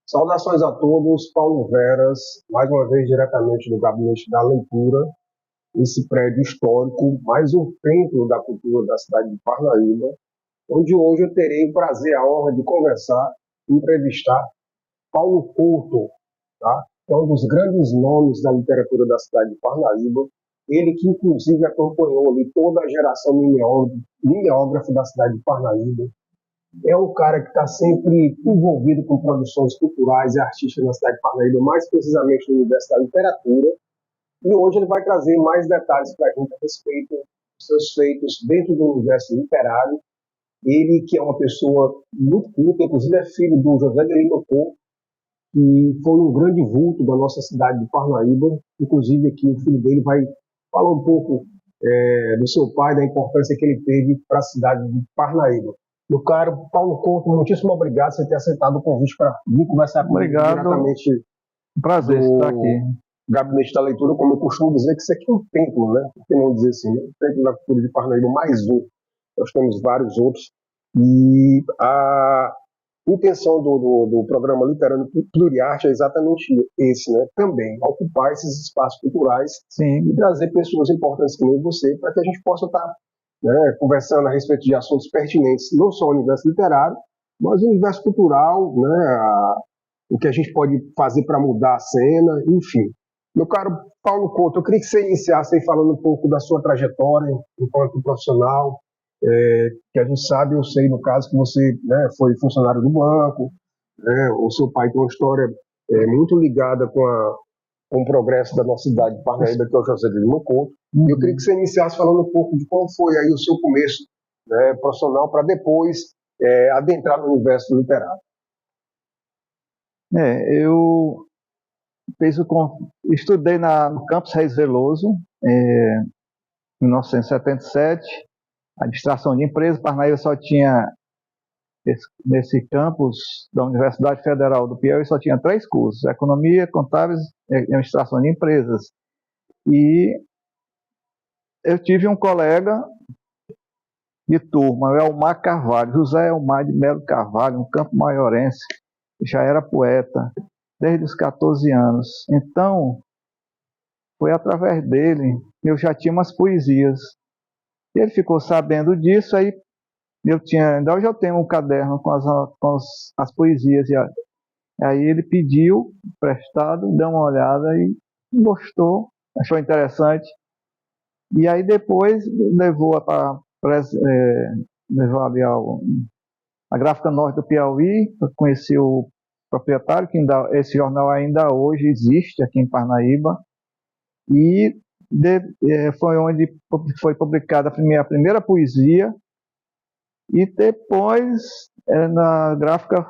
Saudações a todos, Paulo Veras, mais uma vez diretamente do Gabinete da Leitura, esse prédio histórico, mais um templo da cultura da cidade de Parnaíba, onde hoje eu terei o prazer, a honra de conversar e entrevistar Paulo Couto, tá? Que é um dos grandes nomes da literatura da cidade de Parnaíba, ele que inclusive acompanhou ali toda a geração mimeógrafa da cidade de Parnaíba. É um cara que está sempre envolvido com produções culturais e artísticas na cidade de Parnaíba, mais precisamente no universo da literatura. E hoje ele vai trazer mais detalhes para a gente a respeito dos seus feitos dentro do universo literário. Ele, que é uma pessoa muito culta, inclusive é filho do José de Lima Couto, que foi um grande vulto da nossa cidade de Parnaíba. Inclusive aqui o filho dele vai falar um pouco do seu pai, da importância que ele teve para a cidade de Parnaíba. Meu caro Paulo Couto, muitíssimo obrigado por você ter aceitado o convite para vir conversar comigo diretamente. Prazer estar aqui. Gabinete da Leitura, como eu costumo dizer, que isso aqui é um templo, né? Por que não dizer assim, né? O templo da cultura de Parnaíba, mais um. Nós temos vários outros. E a intenção do programa Literário Pluriarte é exatamente esse, né? Também ocupar esses espaços culturais. Sim. E trazer pessoas importantes como você, para que a gente possa estar conversando a respeito de assuntos pertinentes, não só ao universo literário, mas o universo cultural, né? O que a gente pode fazer para mudar a cena, enfim. Meu caro Paulo Couto, eu queria que você iniciasse aí falando um pouco da sua trajetória enquanto profissional, que a gente sabe, eu sei no caso que você, né, foi funcionário do banco, né, o seu pai tem uma história muito ligada com o progresso da nossa cidade de Parnaíba, que é o José de Lima Couto. E eu queria que você iniciasse falando um pouco de como foi aí o seu começo, né, profissional, para depois adentrar no universo literário. Eu estudei no Campus Reis Veloso, em 1977, administração de empresas. Parnaíba só tinha, nesse campus da Universidade Federal do Piauí, só tinha 3 cursos: economia, contábeis e administração de empresas. E eu tive um colega de turma, o Elmar Carvalho, José Elmar de Melo Carvalho, um campo maiorense, já era poeta desde os 14 anos. Então, foi através dele que eu já tinha umas poesias. E ele ficou sabendo disso, aí ainda hoje eu tenho um caderno com as poesias. Aí ele pediu emprestado, deu uma olhada e gostou, achou interessante. E aí depois levou ali a Gráfica Norte do Piauí, conheci o proprietário, que esse jornal ainda hoje existe aqui em Parnaíba, e foi onde foi publicada a primeira poesia, e depois na Gráfica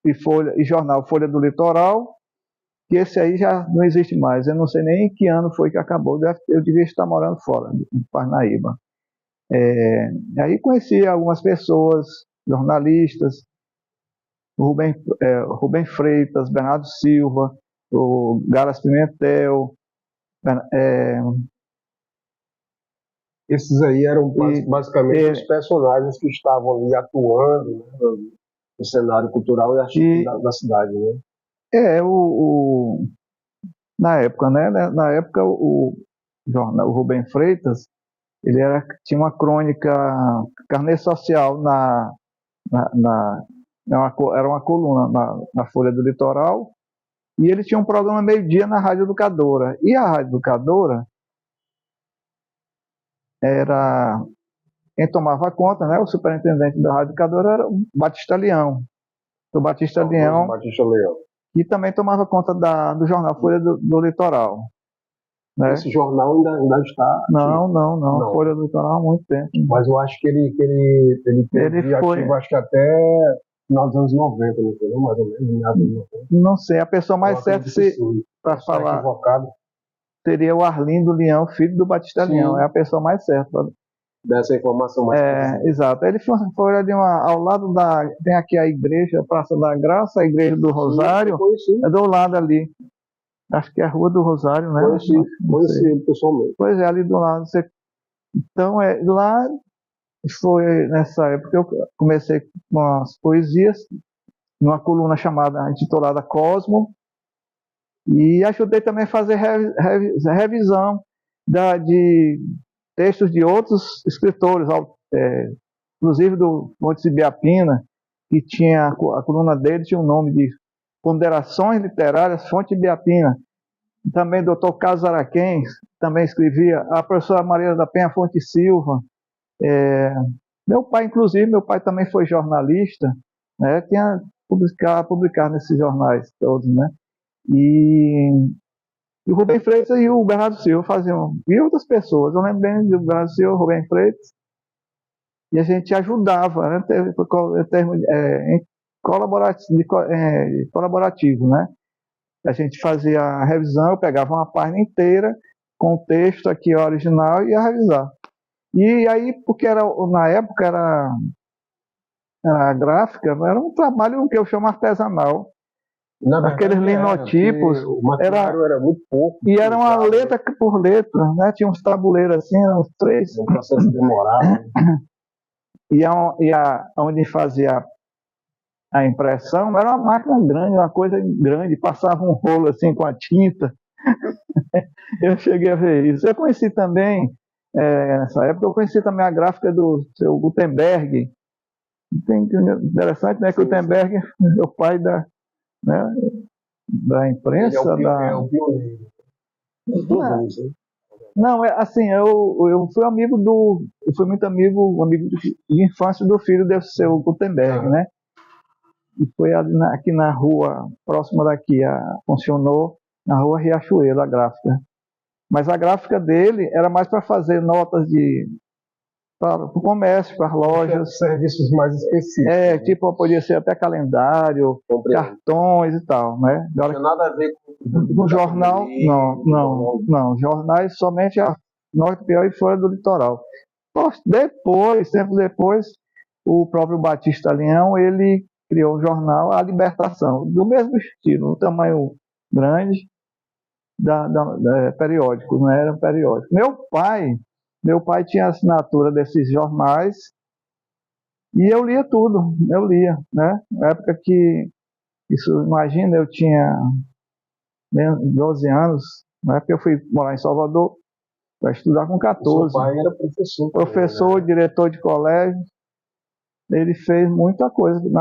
e jornal Folha do Litoral, que esse aí já não existe mais. Eu não sei nem em que ano foi que acabou, eu devia estar morando fora, em Parnaíba. Aí conheci algumas pessoas, jornalistas, Rubem Freitas, Bernardo Silva, o Galas Pimentel. Esses aí eram basicamente os personagens que estavam ali atuando, né, no cenário cultural e artístico da cidade, né? Na época, né? Na época o Rubem Freitas, ele tinha uma crônica, Carnê Social era uma coluna na Folha do Litoral, e ele tinha um programa meio-dia na Rádio Educadora. E a Rádio Educadora quem tomava conta, né? O superintendente da Rádio Educadora era o Batista Leão. O Batista Leão, que também tomava conta do jornal Folha do Litoral. Né? Esse jornal ainda está... Não. Folha do Litoral há muito tempo. Mas eu acho que ele teve ativo, acho que até final dos anos 90, não sei, mais ou menos, não sei, a pessoa mais certa para falar equivocado seria o Arlindo Leão, filho do Batista Leão, é a pessoa mais certa dessa informação mais precisa. Exato. Ele foi ali ao lado tem aqui a igreja, a Praça da Graça, a igreja do Rosário, é do lado ali, acho que é a Rua do Rosário, né? Conheci ele pessoalmente. Pois é, ali do lado. Então, lá foi nessa época que eu comecei com as poesias, numa coluna intitulada Cosmo, e ajudei também a fazer revisão de textos de outros escritores, inclusive do Montes Ibiapina, que tinha a coluna dele tinha o nome de Ponderações Literárias Fonte Ibiapina. Também o Dr. Carlos Araquém também escrevia, a professora Maria da Penha Fonte Silva. Meu pai, inclusive, também foi jornalista, né? Tinha publicar nesses jornais todos, né? E o Rubem Freitas e o Bernardo Silva faziam, e outras pessoas, eu lembro bem do Bernardo Silva, o Rubem Freitas, e a gente ajudava, né? Em colaborativo, né? A gente fazia a revisão, eu pegava uma página inteira com o texto aqui original e ia revisar. E aí, porque na época era gráfica, era um trabalho que eu chamo artesanal. Aqueles linotipos, o material era muito pouco. E era uma letra por letra, né? Tinha uns tabuleiros assim, uns 3. Um processo demorado. Onde fazia a impressão, era uma máquina grande, uma coisa grande, passava um rolo assim com a tinta. Eu cheguei a ver isso. Eu conheci também, nessa época, eu conheci também a gráfica do seu Gutenberg. Interessante, né? Que o Gutenberg é o pai da imprensa. Ele é o pioneiro. Não, assim, eu fui muito amigo de infância do filho desse seu Gutenberg, né? E foi aqui na rua, próxima daqui, funcionou na rua Riachuelo, a gráfica. Mas a gráfica dele era mais para fazer notas para o comércio, para as lojas. Serviços mais específicos. Tipo, podia ser até calendário, cartões e tal, né? Não tinha nada a ver com o jornal, não. Jornais somente a Norte, Piauí e Folha do Litoral. Tempo depois, o próprio Batista Leão, ele criou um jornal, A Libertação, do mesmo estilo, um tamanho grande, periódico, não era periódico. Meu pai tinha assinatura desses jornais e eu lia tudo, né? Na época que, imagina, eu tinha 12 anos, na época eu fui morar em Salvador para estudar com 14. Seu pai era professor, também, né? Diretor de colégio. Ele fez muita coisa, ele,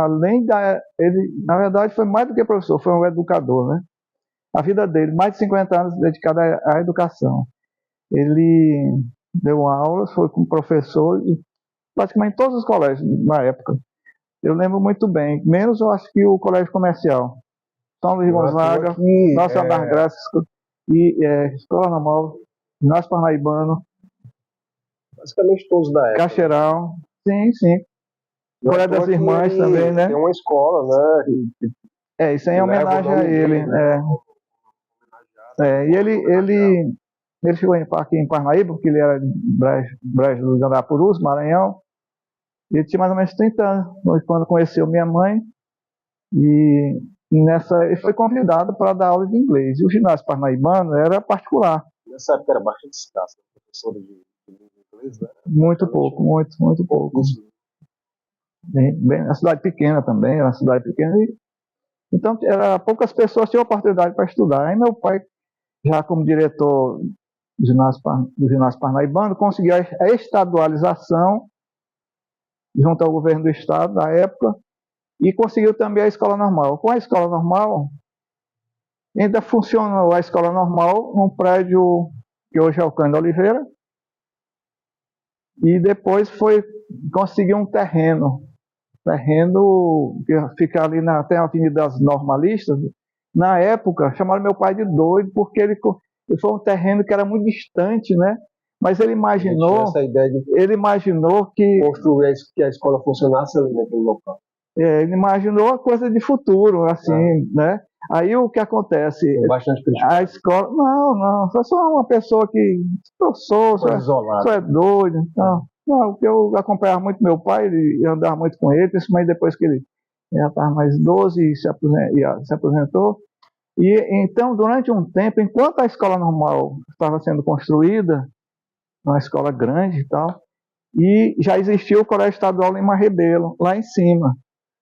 na verdade, foi mais do que professor, foi um educador, né? A vida dele, mais de 50 anos dedicada à educação. Ele deu aulas, foi como professor, praticamente em todos os colégios na época. Eu lembro muito bem, menos eu acho que o colégio comercial. São Luís Gonzaga, Nossa Senhora das Graças, e Escola Normal, Ginásio Parnaibano. Basicamente todos da época. Cacheral, sim. Colégio das Irmãs também, né? Tem uma escola, né? Isso aí é homenagem a ele. E ele chegou aqui em Parnaíba, porque ele era de Brejo do Jandaíra, Maranhão. Ele tinha mais ou menos 30 anos quando conheceu minha mãe. E ele foi convidado para dar aula de inglês. E o ginásio parnaibano era particular. Nessa época era bastante escasso, professora de inglês, né? Muito pouco. Bem, a cidade pequena também, era uma cidade pequena. Então, poucas pessoas tinham oportunidade para estudar. Aí meu pai, já como diretor do ginásio parnaibano, conseguiu a estadualização junto ao governo do estado da época e conseguiu também a escola normal. Com a escola normal, ainda funcionou a escola normal num prédio que hoje é o Cândido Oliveira, e depois conseguiu um terreno que fica ali até a Avenida das Normalistas. Na época, chamaram meu pai de doido, porque ele foi um terreno que era muito distante, né? Mas ele imaginou que construir que a escola funcionasse ali naquele local. Ele imaginou uma coisa de futuro, assim, né? Aí o que acontece? Bastante a escola, não, só uma pessoa que só é doido. Não, porque eu acompanhava muito meu pai, e andava muito com ele, principalmente depois que ele já estava mais idoso e se aposentou. E então, durante um tempo, enquanto a escola normal estava sendo construída, uma escola grande e tal, e já existia o Colégio Estadual Lima Rebelo, lá em cima,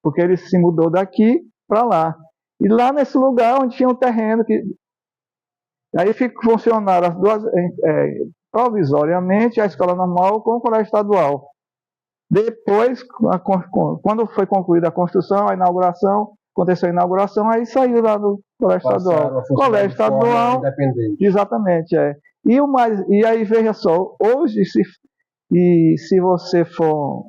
porque ele se mudou daqui para lá. E lá nesse lugar onde tinha um terreno, aí funcionaram as duas, provisoriamente, a escola normal com o colégio estadual. Depois, quando foi concluída a construção, a inauguração, aconteceu a inauguração, aí saiu lá do colégio estadual. Colégio estadual, exatamente, E aí, veja só, hoje, se você for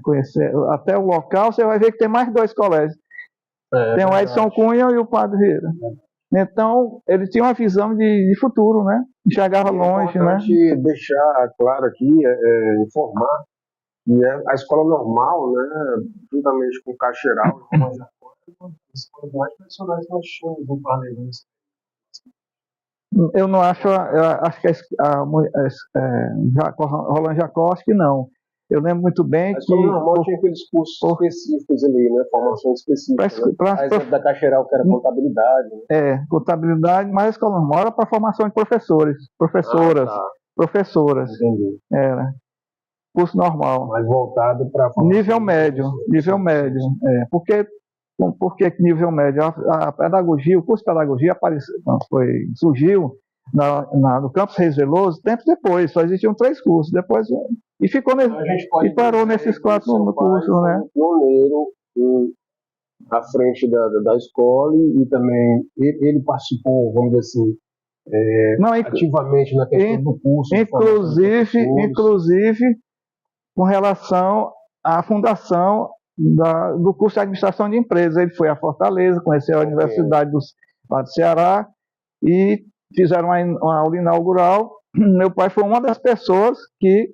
conhecer até o local, você vai ver que tem mais 2 colégios. Tem o Edson Cunha e o Padre Vieira. Então, ele tinha uma visão de futuro, né? Enxergava longe, né? Deixar claro aqui, informar que a escola normal, né, juntamente com o Caixeiral e com as escolas mais tradicionais que nós tínhamos no Parnaíba. Eu não acho, eu acho que Roland Jacó, acho que não. Eu lembro muito bem que... A escola normal tinha aqueles cursos específicos ali, né? Formação específica. A exemplo da Caixeiral, que era contabilidade. Né? Contabilidade, mas a escola normal era para formação de professores, professoras. Entendi. Era curso normal. Mais voltado para... Nível médio. Porque nível médio? A pedagogia, o curso de pedagogia surgiu no campus Reis Veloso tempos depois, só existiam 3 cursos, depois e ficou e parou nesses 4 cursos, né? Pioneiro à frente da escola e também ele participou, vamos dizer assim, ativamente na questão do curso. Inclusive com relação à fundação do curso de administração de empresas. Ele foi a Fortaleza, conheceu a Universidade do Ceará e fizeram uma aula inaugural. Meu pai foi uma das pessoas que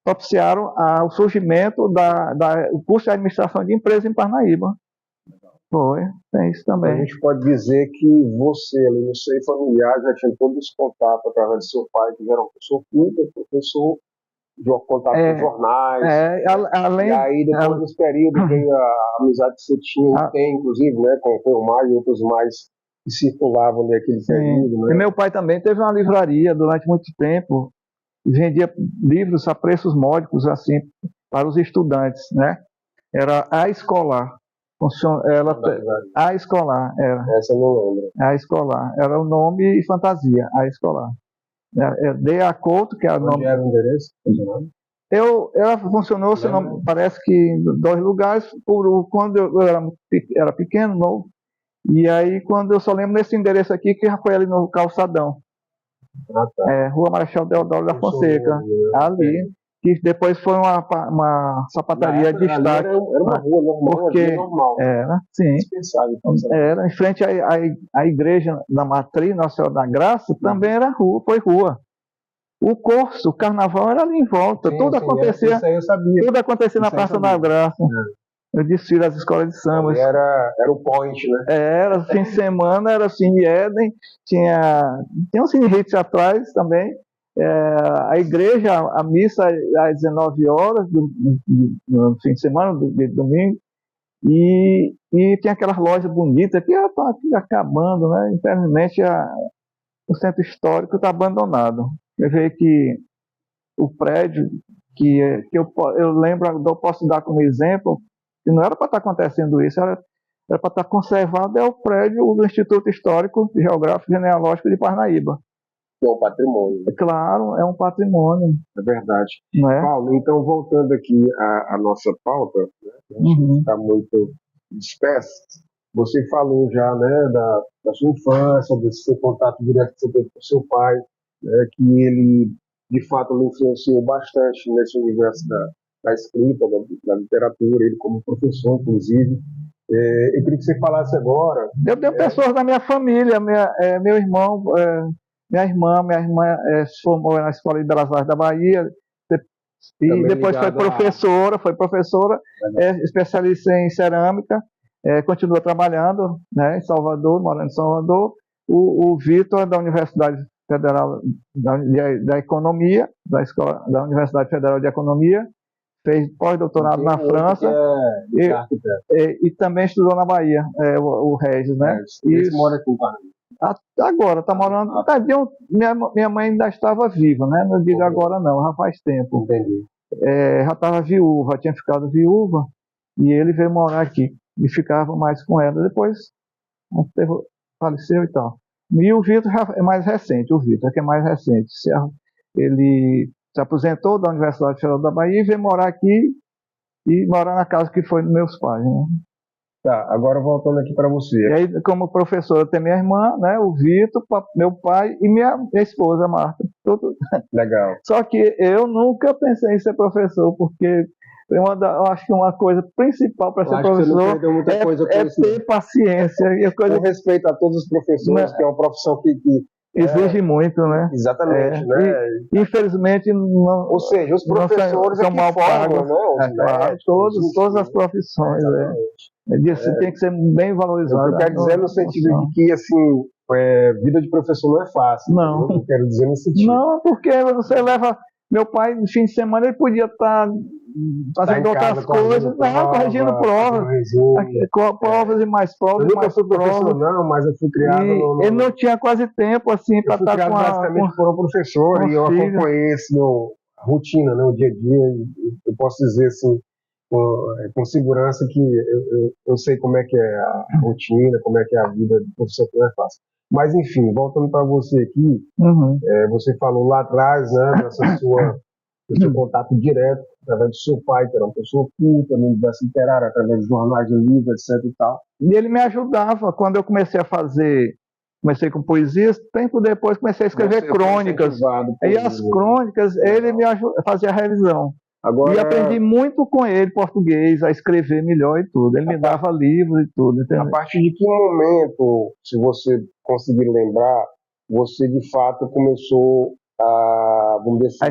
propiciaram o surgimento do curso de administração de empresas em Parnaíba. Tem isso também. A gente pode dizer que você, ali no seio familiar, já tinha todo esse contato através do seu pai, que era um professor de contato com jornais. E aí, depois desse período, veio a amizade que você tinha, tem, inclusive, né, com o Mar e outros mais que circulavam naquele período. Né? E meu pai também teve uma livraria durante muito tempo, e vendia livros a preços módicos, assim, para os estudantes, né? Era A Escolar. A Escolar, era. Essa eu não lembro. A Escolar. Era o nome e fantasia, A Escolar. D.A. Couto, que é o nome. Onde era o endereço? Ela funcionou, se não, parece que em 2 lugares, quando eu era pequeno, novo, e aí quando eu só lembro desse endereço aqui, que já foi ali no Calçadão. Rua Marechal Deodoro da Fonseca, ali, que depois foi uma sapataria de destaque. Era uma rua normal, normal. Era, sim. Era, em frente à igreja da Matriz Nossa Senhora da Graça, também era rua, foi rua. O carnaval era ali em volta, tudo acontecia na Praça da Graça. Eu desfile das escolas de samba. Era o point, né? Era, fim de semana, era o Cine Éden, tinha um Cine Hits atrás também. A igreja, a missa às 19 horas no fim de semana, de domingo, e tem aquelas lojas bonitas que estão aqui acabando, né? Infelizmente o centro histórico está abandonado. Eu vejo que o prédio que eu lembro, eu posso dar como exemplo, que não era para estar acontecendo isso, era para estar conservado, é o prédio do Instituto Histórico, Geográfico e Genealógico de Parnaíba. É um patrimônio. Claro, é um patrimônio. É verdade. Não é? Paulo, então voltando aqui à nossa pauta, né, a gente não está muito disperso, você falou já, né, da sua infância, desse seu contato direto que você teve com seu pai, né, que ele, de fato, lhe influenciou bastante nesse universo da escrita, da literatura, ele como professor, inclusive. Eu queria que você falasse agora... Eu tenho pessoas da minha família, meu irmão... Minha irmã se formou na Escola de Belas Artes da Bahia e depois foi professora, especialista em cerâmica, continua trabalhando, né, em Salvador, morando em Salvador. O Vitor, da Universidade Federal da Economia, da Universidade Federal de Economia, fez pós-doutorado na França e também estudou na Bahia, o Regis, né? Ele mora aqui em Parnaíba. Agora, está morando. Minha mãe ainda estava viva, né? Não digo agora não, já faz tempo. Entendi. Já estava viúva, tinha ficado viúva, e ele veio morar aqui. e ficava mais com ela. Depois faleceu e tal. E o Vitor é mais recente, o Vitor que é mais recente. Ele se aposentou da Universidade Federal da Bahia e veio morar aqui e morar na casa que foi dos meus pais, né? Tá, agora voltando aqui para você. E aí, como professora, tem minha irmã, né, o Vitor, meu pai e minha esposa, Marta. Tudo. Legal. Só que eu nunca pensei em ser professor, porque eu acho que uma coisa principal para ser professor é ter paciência. E com respeito a todos os professores, que é uma profissão que exige muito, né? Exatamente, né? E, infelizmente, não. Ou seja, os professores são mal pagos, né? Os médicos, todas as profissões, tem que ser bem valorizado. Eu quero dizer no sentido de que, assim, vida de professor não é fácil. Não. Eu quero dizer nesse sentido. Não, porque você leva. Meu pai, no fim de semana, ele podia estar fazendo outras coisas, corrigindo provas, provas e mais provas. Eu nunca fui professor, não, mas eu fui criado ele não tinha quase tempo, assim, para estar com basicamente por um professor, e eu acompanhei a rotina, né, o dia a dia, eu posso dizer, assim, com segurança que eu sei como é que é a rotina, como é que é a vida do professor, que não é fácil. Mas, enfim, voltando para você aqui, você falou lá atrás, né, do seu contato direto, através do seu pai, que era uma pessoa culta no universo literário, através de jornais, de livros, etc. e tal. E ele me ajudava quando eu comecei comecei com poesias, tempo depois comecei a escrever crônicas. E as crônicas, ele me fazia a revisão. Agora, e aprendi muito com ele português, a escrever melhor e tudo. Ele me dava livros e tudo. Entendeu? A partir de que momento, se você conseguir lembrar, você de fato começou vamos dizer assim,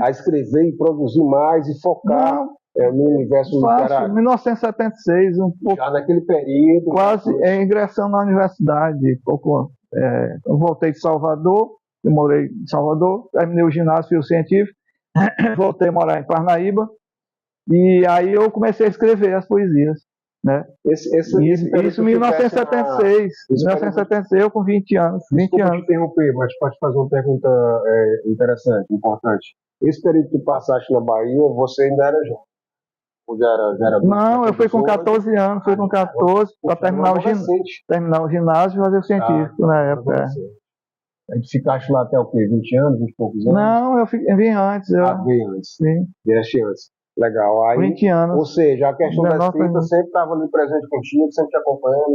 a escrever e produzir mais e focar no universo literário? Em 1976, um pouco. Já naquele período. Quase ingressando na universidade. Eu voltei de Salvador, eu morei em Salvador, terminei o ginásio Fio Científico. Voltei a morar em Parnaíba e aí eu comecei a escrever as poesias, né? Isso em 1976. 1976, eu com 20 anos. Desculpa te interromper, mas pode fazer uma pergunta interessante, importante. Esse período que tu passaste na Bahia, você ainda era jovem? Ou já era Não, eu fui com 14 anos, fui com 14 para terminar o ginásio e fazer o científico na época. Aí tu ficaste lá até o quê? 20 anos, 20 e poucos anos? Não, eu vim antes. Veio antes. Sim. Vieste antes. Legal. Aí, 20 anos. Ou seja, a questão da escrita sempre estava ali presente contigo, sempre te acompanhando.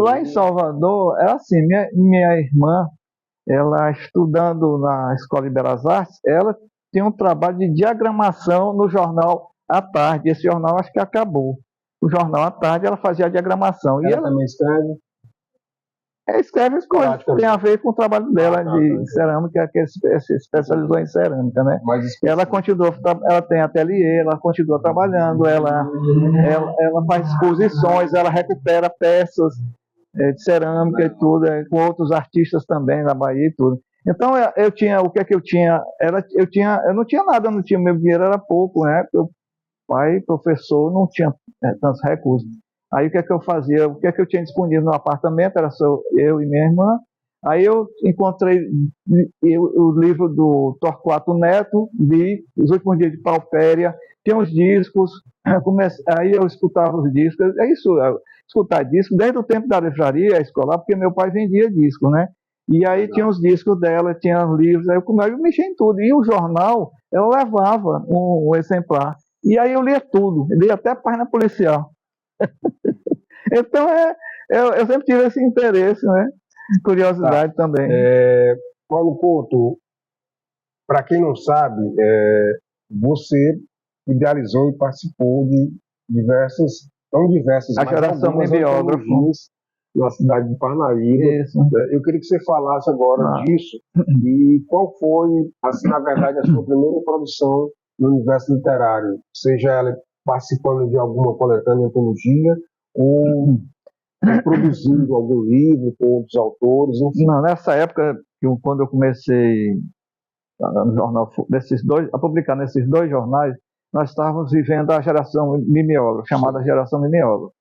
Lá em Salvador, era assim, minha irmã, ela estudando na Escola de Belas Artes, ela tinha um trabalho de diagramação no jornal à tarde. Esse jornal acho que acabou. O jornal à tarde ela fazia a diagramação. Ela também escreve? Escreve as coisas que tem a ver com o trabalho dela de cerâmica, que se especializou em cerâmica, né? Ela continuou, ela tem ateliê, ela continua trabalhando, ela faz exposições, ela recupera peças de cerâmica e tudo, com outros artistas também na Bahia e tudo. Então eu tinha, o que é que eu tinha? Eu não tinha nada, não tinha, meu dinheiro era pouco, né? Meu pai, professor, não tinha tantos recursos. Aí o que é que eu fazia? O que é que eu tinha disponível no apartamento? Era só eu e minha irmã. Aí eu encontrei o livro do Torquato Neto, li Os Últimos Dias de Paupéria, tinha uns discos, aí eu escutava os discos, escutar discos desde o tempo da livraria escolar, porque meu pai vendia discos, né? E aí tinha os discos dela, tinha os livros, aí eu mexia em tudo. E o jornal, ela levava um exemplar. E aí eu lia tudo, lia até a página policial. Então eu sempre tive esse interesse, né? Curiosidade também. Paulo Couto, para quem não sabe, você idealizou e participou de diversas, a geração mimeógrafo na cidade de Parnaíba. Eu queria que você falasse agora disso e qual foi, assim, na verdade, a sua primeira produção no universo literário, seja ela participando de alguma coletânea, antologia, ou produzindo algum livro com outros autores, enfim. Não, nessa época, quando eu comecei no jornal, a publicar nesses dois jornais, nós estávamos vivendo a geração mimeógrafa, chamada geração mimeógrafa.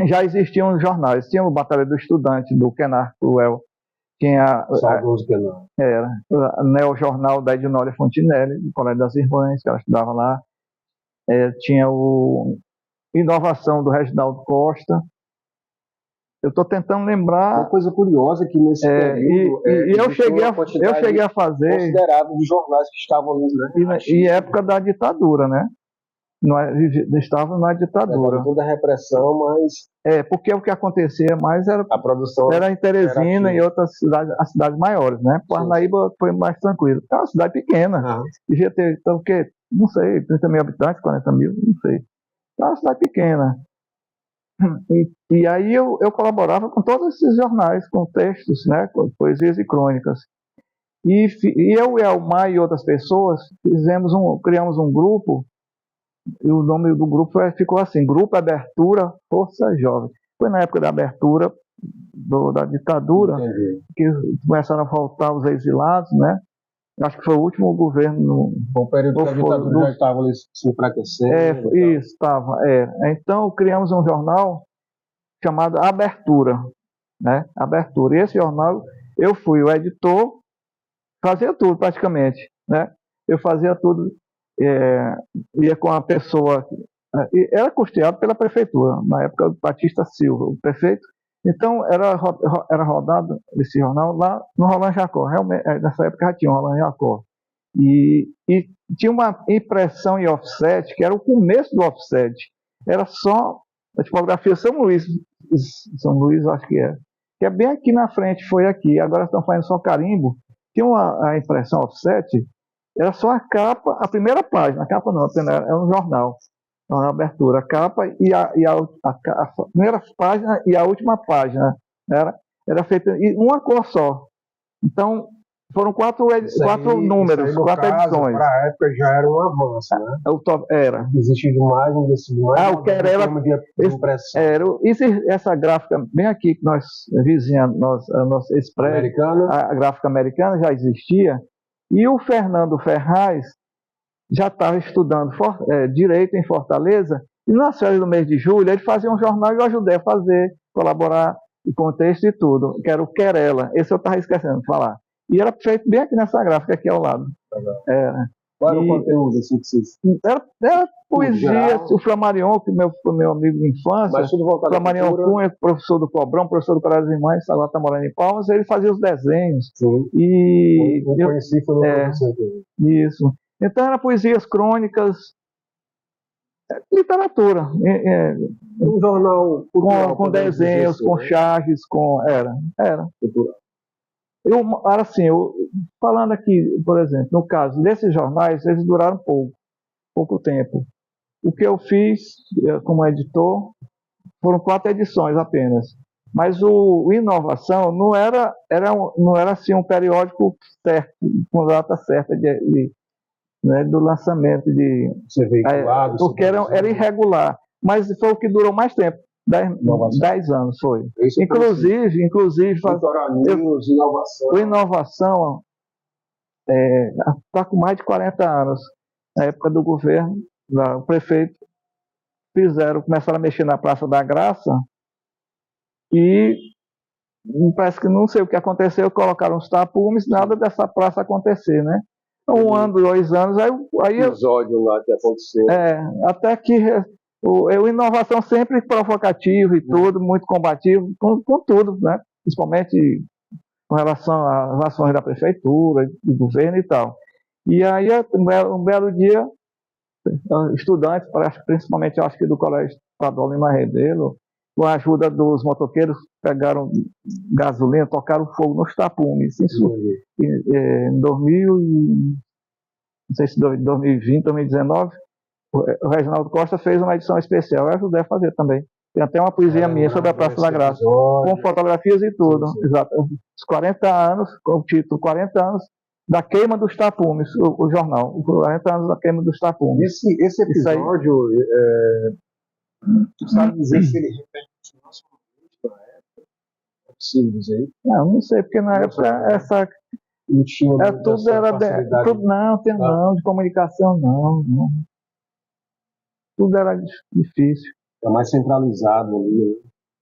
Já existiam jornais, tinha o Batalha do Estudante, do Kenar Cruel, tinha o Neo Jornal da Ednólia Fontinelli, do Colégio das Irmãs, que ela estudava lá, tinha o Inovação do Reginaldo Costa. Eu estou tentando lembrar. Uma coisa curiosa é que nesse período eu cheguei a fazer considerável de jornais que estavam ali, né? E época da ditadura, né? Estava na ditadura. Toda a repressão, mas porque o que acontecia mais era a produção era em Teresina e outras cidades, as cidades maiores, né? Parnaíba foi mais tranquilo. É uma cidade pequena. Devia ter, então, o quê? Não sei, 30 mil habitantes, 40 mil, não sei. É uma cidade pequena. E aí eu colaborava com todos esses jornais, com textos, né? Com poesias e crônicas. E eu e Elmar e outras pessoas criamos um grupo, e o nome do grupo ficou assim, Grupo Abertura Força Jovem. Foi na época da abertura da ditadura. Entendi. Que começaram a faltar os exilados, né? Acho que foi o último governo. O período que a ditadura já estava ali se enfraquecendo. Isso, estava. Então criamos um jornal chamado Abertura, né? Abertura. E esse jornal, eu fui o editor, fazia tudo praticamente, né? Eu fazia tudo, ia com a pessoa, era custeado pela prefeitura, na época do Batista Silva, o prefeito. Então era rodado esse jornal lá no Roland Jacó. Realmente, nessa época já tinha o Roland Jacó. E tinha uma impressão em offset, que era o começo do offset. Era só a tipografia São Luís, acho que é bem aqui na frente, foi aqui. Agora estão fazendo só carimbo. Tinha a impressão offset, era só a capa, a primeira página. A capa não, era um jornal. Uma abertura, a capa e a primeira página e a última página. Era feita em uma cor só. Então, foram quatro números, 4 edições. Para a época já era um avanço, né? Era. Existia demais, um desses demais. O Querela. Essa gráfica, bem aqui, que nós vizinhamos, esse prédio, a gráfica americana já existia. E o Fernando Ferraz já estava estudando Direito em Fortaleza. E nas férias do mês de julho, ele fazia um jornal e eu ajudei a fazer, colaborar com texto e tudo, que era o Querela. Esse eu estava esquecendo de falar. E era feito bem aqui nessa gráfica, aqui ao lado. Qual era o conteúdo assim que vocês... Era poesia, o Flamarion, que foi meu amigo de infância. Mas tudo voltado à Flamarion Cunha, professor do Cobrão, professor do Colégio das Irmãs, agora está morando em Palmas, ele fazia os desenhos. Sim. Eu conheci, foi no professor. Isso. Então era poesias, crônicas, literatura. Um jornal com desenhos, com charges, era. Falando aqui, por exemplo, no caso desses jornais, eles duraram pouco tempo. O que eu fiz como editor foram 4 edições apenas. Mas o Inovação não era assim um periódico certo, com data certa do lançamento de ser veiculado, porque era irregular, mas foi o que durou mais tempo. 10 anos foi. Inclusive o Inovação está com mais de 40 anos. Na época do governo, o prefeito começaram a mexer na Praça da Graça e parece que não sei o que aconteceu, colocaram os tapumes, nada dessa praça acontecer, né? 1 ano, 2 anos, aí episódio lá que aconteceu. Até que Inovação sempre provocativa e tudo, muito combativo, com tudo, né? Principalmente com relação às ações da prefeitura, do governo e tal. E aí, um belo dia, estudantes, principalmente acho que do Colégio Estadual Lima Rebelo, com a ajuda dos motoqueiros, pegaram gasolina, tocaram fogo nos tapumes. Isso em 2020, 2019, o Reginaldo Costa fez uma edição especial, eu ajudei a fazer também. Tem até uma poesia minha sobre a Praça da Graça, com fotografias e tudo. Sim. Exato. Os 40 anos, com o título 40 anos da queima dos tapumes, o jornal. 40 anos da queima dos tapumes. Esse episódio, tu sabe dizer se ele repercutiu nacionalmente na época? É possível dizer? Não sei, porque na época não tinha tudo era de comunicação, não. Tudo era difícil. É mais centralizado ali, né?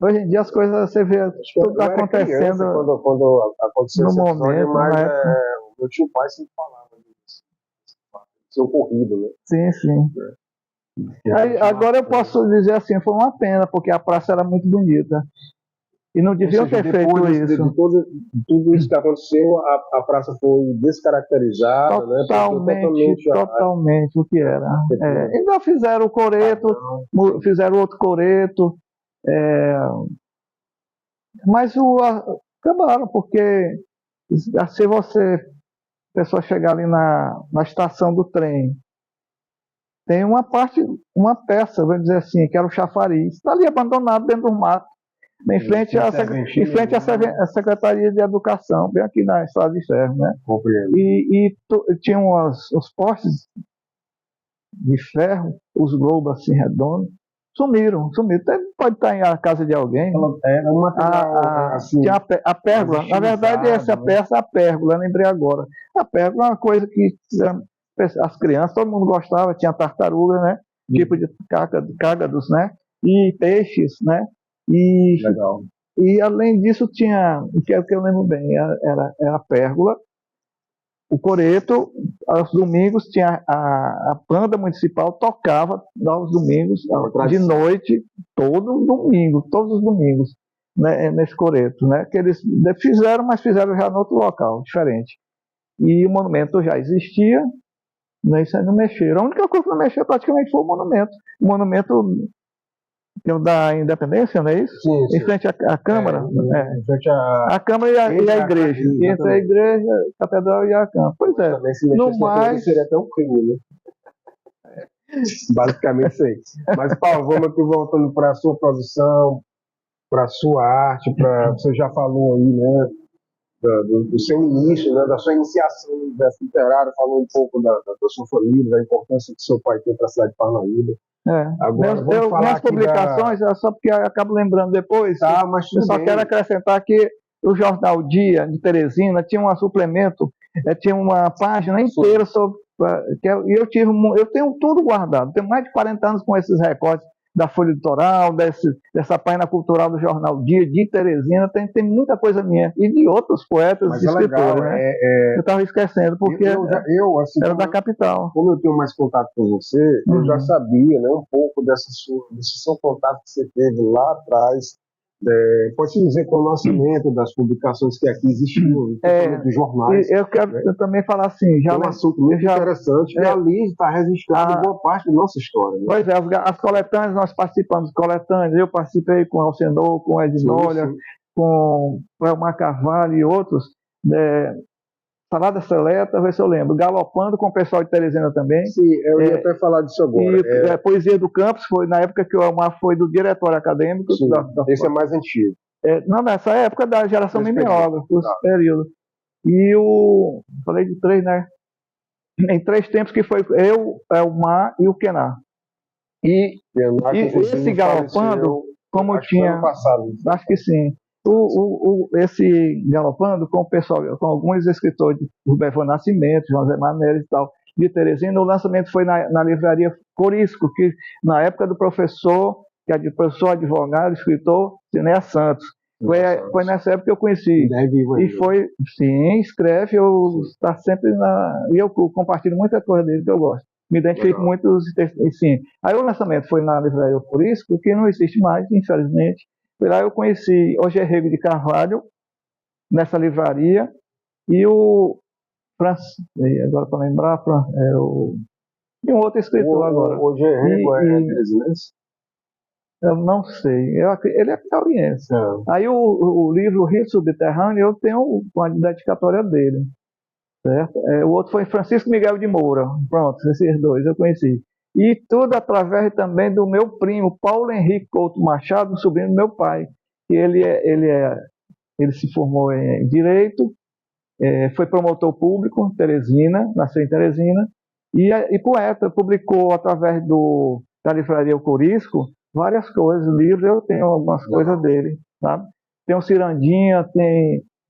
Hoje em dia as coisas, você vê, tudo está acontecendo quando aconteceu no momento, mas o meu tio pai sempre falava disso. Isso ocorrido, né? Sim. Aí, agora eu posso dizer assim, foi uma pena, porque a praça era muito bonita. E não deviam ter feito isso. De tudo isso que aconteceu, a praça foi descaracterizada, né? Totalmente o que era. Ainda fizeram o coreto, fizeram outro coreto, mas acabaram, porque se você, a pessoa chegar ali na estação do trem, tem uma peça, vamos dizer assim, que era o chafariz, está ali abandonado dentro do mato, em frente à Secretaria de Educação, bem aqui na Estrada de Ferro, né? E tinha os postes de ferro, os globos assim redondos, sumiram. Pode estar em a casa de alguém. Tinha a pérgola, na verdade essa peça é a pérgola, lembrei agora. A pérgola é uma coisa que as crianças, todo mundo gostava, tinha tartaruga, né? Tipo de cágados, né? E peixes, né? Legal. E além disso tinha, o que eu lembro bem, era a pérgola, o coreto, aos domingos tinha a banda municipal tocava aos domingos, de noite, todos os domingos, né, nesse coreto, né? Que eles fizeram, mas fizeram já em outro local, diferente. E o monumento já existia, né, isso aí não mexeram. A única coisa que não mexeu praticamente foi o monumento. O monumento da Independência, não é isso? Sim. Em frente à Câmara. Em frente à Câmara e a igreja. Entre a igreja, a catedral e a Câmara. Pois é. No mais seria até um crime, né? Basicamente isso aí. Mas, Paulo, vamos aqui voltando para a sua produção, para a sua arte, você já falou aí, né? Do seu início, né, da sua iniciação no universo literário, falou um pouco da sua família, da importância que seu pai tem para a cidade de Parnaíba. Agora, minhas publicações, só porque eu acabo lembrando depois, mas eu só quero acrescentar que o Jornal Dia de Teresina tinha um suplemento, tinha uma página inteira sobre. Eu tenho tudo guardado, tenho mais de 40 anos com esses recortes da Folha Litoral, dessa página cultural do Jornal Dia de Teresina, tem muita coisa minha, e de outros poetas e escritores. Legal, né? Eu estava esquecendo, porque assim, era da capital. Como eu tenho mais contato com você, eu já sabia, né, um pouco desse seu contato que você teve lá atrás. Pode-se dizer com o nascimento das publicações que aqui existiam, dos jornais. Eu quero também falar assim, é um assunto muito interessante, que ali está registrado boa parte da nossa história. Né? Pois é, as coletâneas, nós participamos de coletâneas, eu participei com o Alcendor, com o Ednólia, com o Elmar Carvalho e outros. Salada Seleta, ver se eu lembro. Galopando com o pessoal de Teresina também. Sim, eu ia até falar disso agora. Poesia do Campus, foi na época que o Elmar foi do diretório acadêmico. Sim, esse é mais antigo. Não, nessa época da geração mimeógrafa, período. E falei de 3, né? Em 3 tempos que foi eu, Elmar e o Kenar. E esse Galopando, como tinha. Acho que sim. Esse Galopando com o pessoal, com alguns escritores, o Bevon Nascimento, José Maneiro e tal, de Teresina, o lançamento foi na livraria Corisco, que na época do professor, que é professor, advogado, escritor, Cinéa Santos. Foi nessa época que eu conheci. E foi, sim, escreve, está sempre e eu compartilho muita coisa dele que eu gosto. Me identifico muito, sim. Aí o lançamento foi na livraria Corisco, que não existe mais, infelizmente. Foi lá eu conheci o Gerrego de Carvalho, nessa livraria, e agora para lembrar, e um outro escritor agora. O Gerrego é teresinense? Eu não sei, ele é piauiense. Aí o livro Rio Subterrâneo, eu tenho uma dedicatória dele, certo? O outro foi Francisco Miguel de Moura, pronto, esses 2 eu conheci. E tudo através também do meu primo, Paulo Henrique Couto Machado, sobrinho do meu pai. Ele se formou em Direito, foi promotor público em Teresina, nasceu em Teresina, e poeta, publicou através da livraria O Corisco várias coisas, livros, eu tenho algumas coisas dele, sabe? Tem o Cirandinha,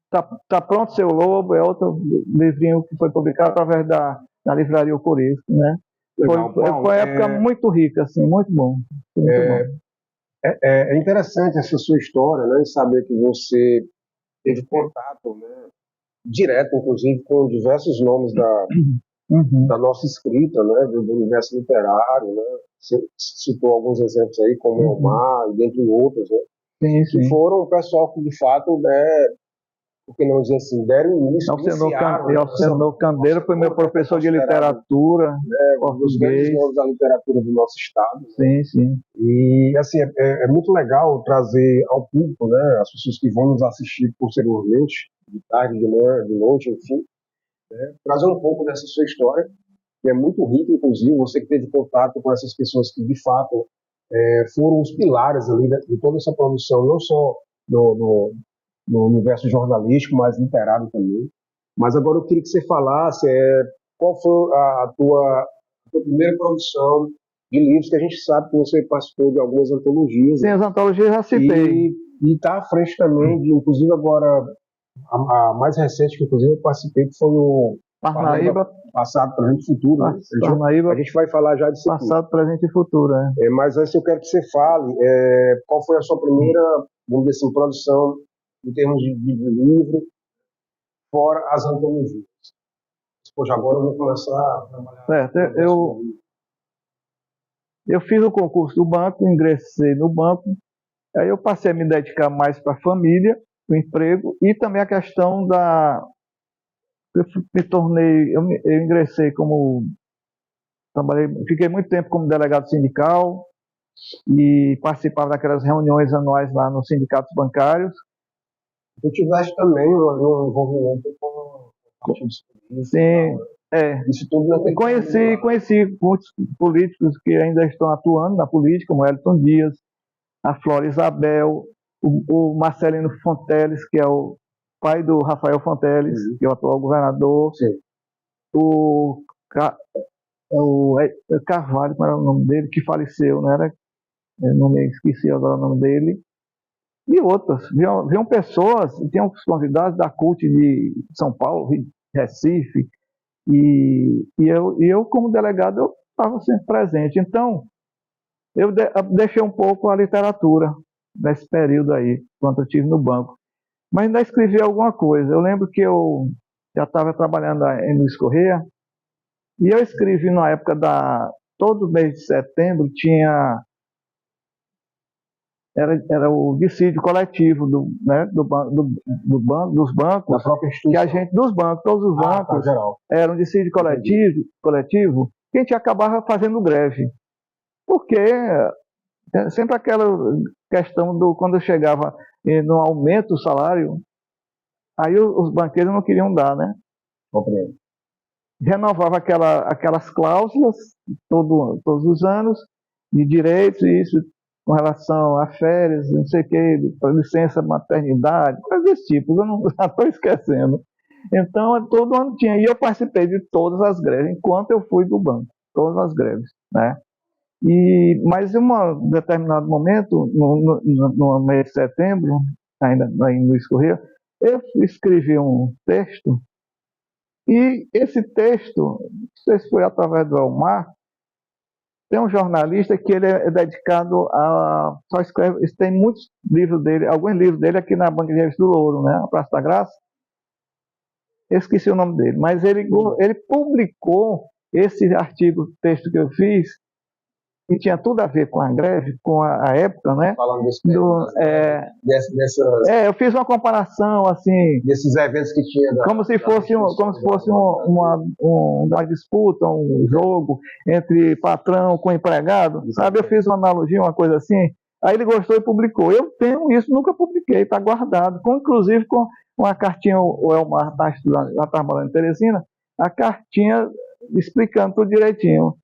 Tá Pronto Seu Lobo, é outro livrinho que foi publicado através da livraria O Corisco, né? Foi uma época muito rica, assim, muito bom. É interessante essa sua história, né? Saber que você teve contato, né, direto, inclusive, com diversos nomes da nossa escrita, né, do universo literário, né? Você citou alguns exemplos aí, como Elmar, e dentre outros, né? Que foram o pessoal que, de fato, né, por que não dizer assim, deram início, Alceno Candeiro foi meu professor de literatura, um dos grandes nomes da literatura do nosso estado. Sim, sim. E, assim, é muito legal trazer ao público, né, as pessoas que vão nos assistir posteriormente, de tarde, de manhã, de noite, enfim, né, trazer um pouco dessa sua história, que é muito rica, inclusive, você que teve contato com essas pessoas que, de fato, foram os pilares ali de toda essa produção, não só no universo jornalístico, mas literário também. Mas agora eu queria que você falasse qual foi a tua primeira produção de livros, que a gente sabe que você participou de algumas antologias. Sim, as antologias já citei. E está à frente também, inclusive agora, a mais recente que inclusive eu participei, que foi o Parnaíba, Passado, Presente e Futuro. Né? A gente vai falar já disso Passado, Presente e Futuro. Mas antes eu quero que você fale qual foi a sua primeira, vamos dizer assim, produção em termos de livro, fora as antologias. Poxa, agora eu vou começar a trabalhar. Certo, eu fiz o concurso do banco, ingressei no banco, aí eu passei a me dedicar mais para a família, o emprego, e também a questão eu ingressei fiquei muito tempo como delegado sindical e participava daquelas reuniões anuais lá nos sindicatos bancários. Tu tiveste também um envolvimento com partidos políticos. Sim, Isso tudo conheci muitos políticos que ainda estão atuando na política, como Elton Dias, a Flora Isabel, o Marcelino Fonteles, que é o pai do Rafael Fonteles, que é o atual governador. Sim. O Carvalho, como era o nome dele, que faleceu, não era? Eu não me esqueci agora o nome dele. E outras. Viam pessoas, tinham os convidados da CUT de São Paulo, Recife, e eu como delegado, eu estava sempre presente. Então, eu deixei um pouco a literatura nesse período aí, quando eu estive no banco. Mas ainda escrevi alguma coisa. Eu lembro que eu já estava trabalhando em Luiz Correia, e eu escrevi na época todo mês de setembro era o dissídio coletivo dos bancos, da própria instituição. dos bancos, todos os bancos, era um dissídio coletivo, que a gente acabava fazendo greve. Porque sempre aquela questão quando eu chegava no aumento do salário, aí os banqueiros não queriam dar, né? Compreendo. Renovava aquelas cláusulas todos os anos de direitos, e isso com relação a férias, não sei o que, licença maternidade, coisas desse tipo, eu já estou esquecendo. Então, todo ano tinha, e eu participei de todas as greves, enquanto eu fui do banco, todas as greves, né? Mas em um determinado momento, no mês de setembro, ainda em Luiz Correia, eu escrevi um texto, e esse texto, não sei se foi através do Elmar, tem um jornalista que ele é dedicado só escreve, tem muitos livros dele, alguns livros dele aqui na Banca de Registro do Louro, né, na Praça da Graça. Eu esqueci o nome dele, mas ele publicou esse artigo, texto que eu fiz, que tinha tudo a ver com a greve, com a época, né? Falando eu fiz uma comparação, assim, desses eventos que tinha. Como se fosse uma disputa, um jogo entre patrão com empregado, sabe? Eu fiz uma analogia, uma coisa assim. Aí ele gostou e publicou. Eu tenho isso, nunca publiquei, está guardado. Inclusive com uma cartinha, o Elmar está estudando, lá está morando em Teresina, a cartinha explicando tudo direitinho.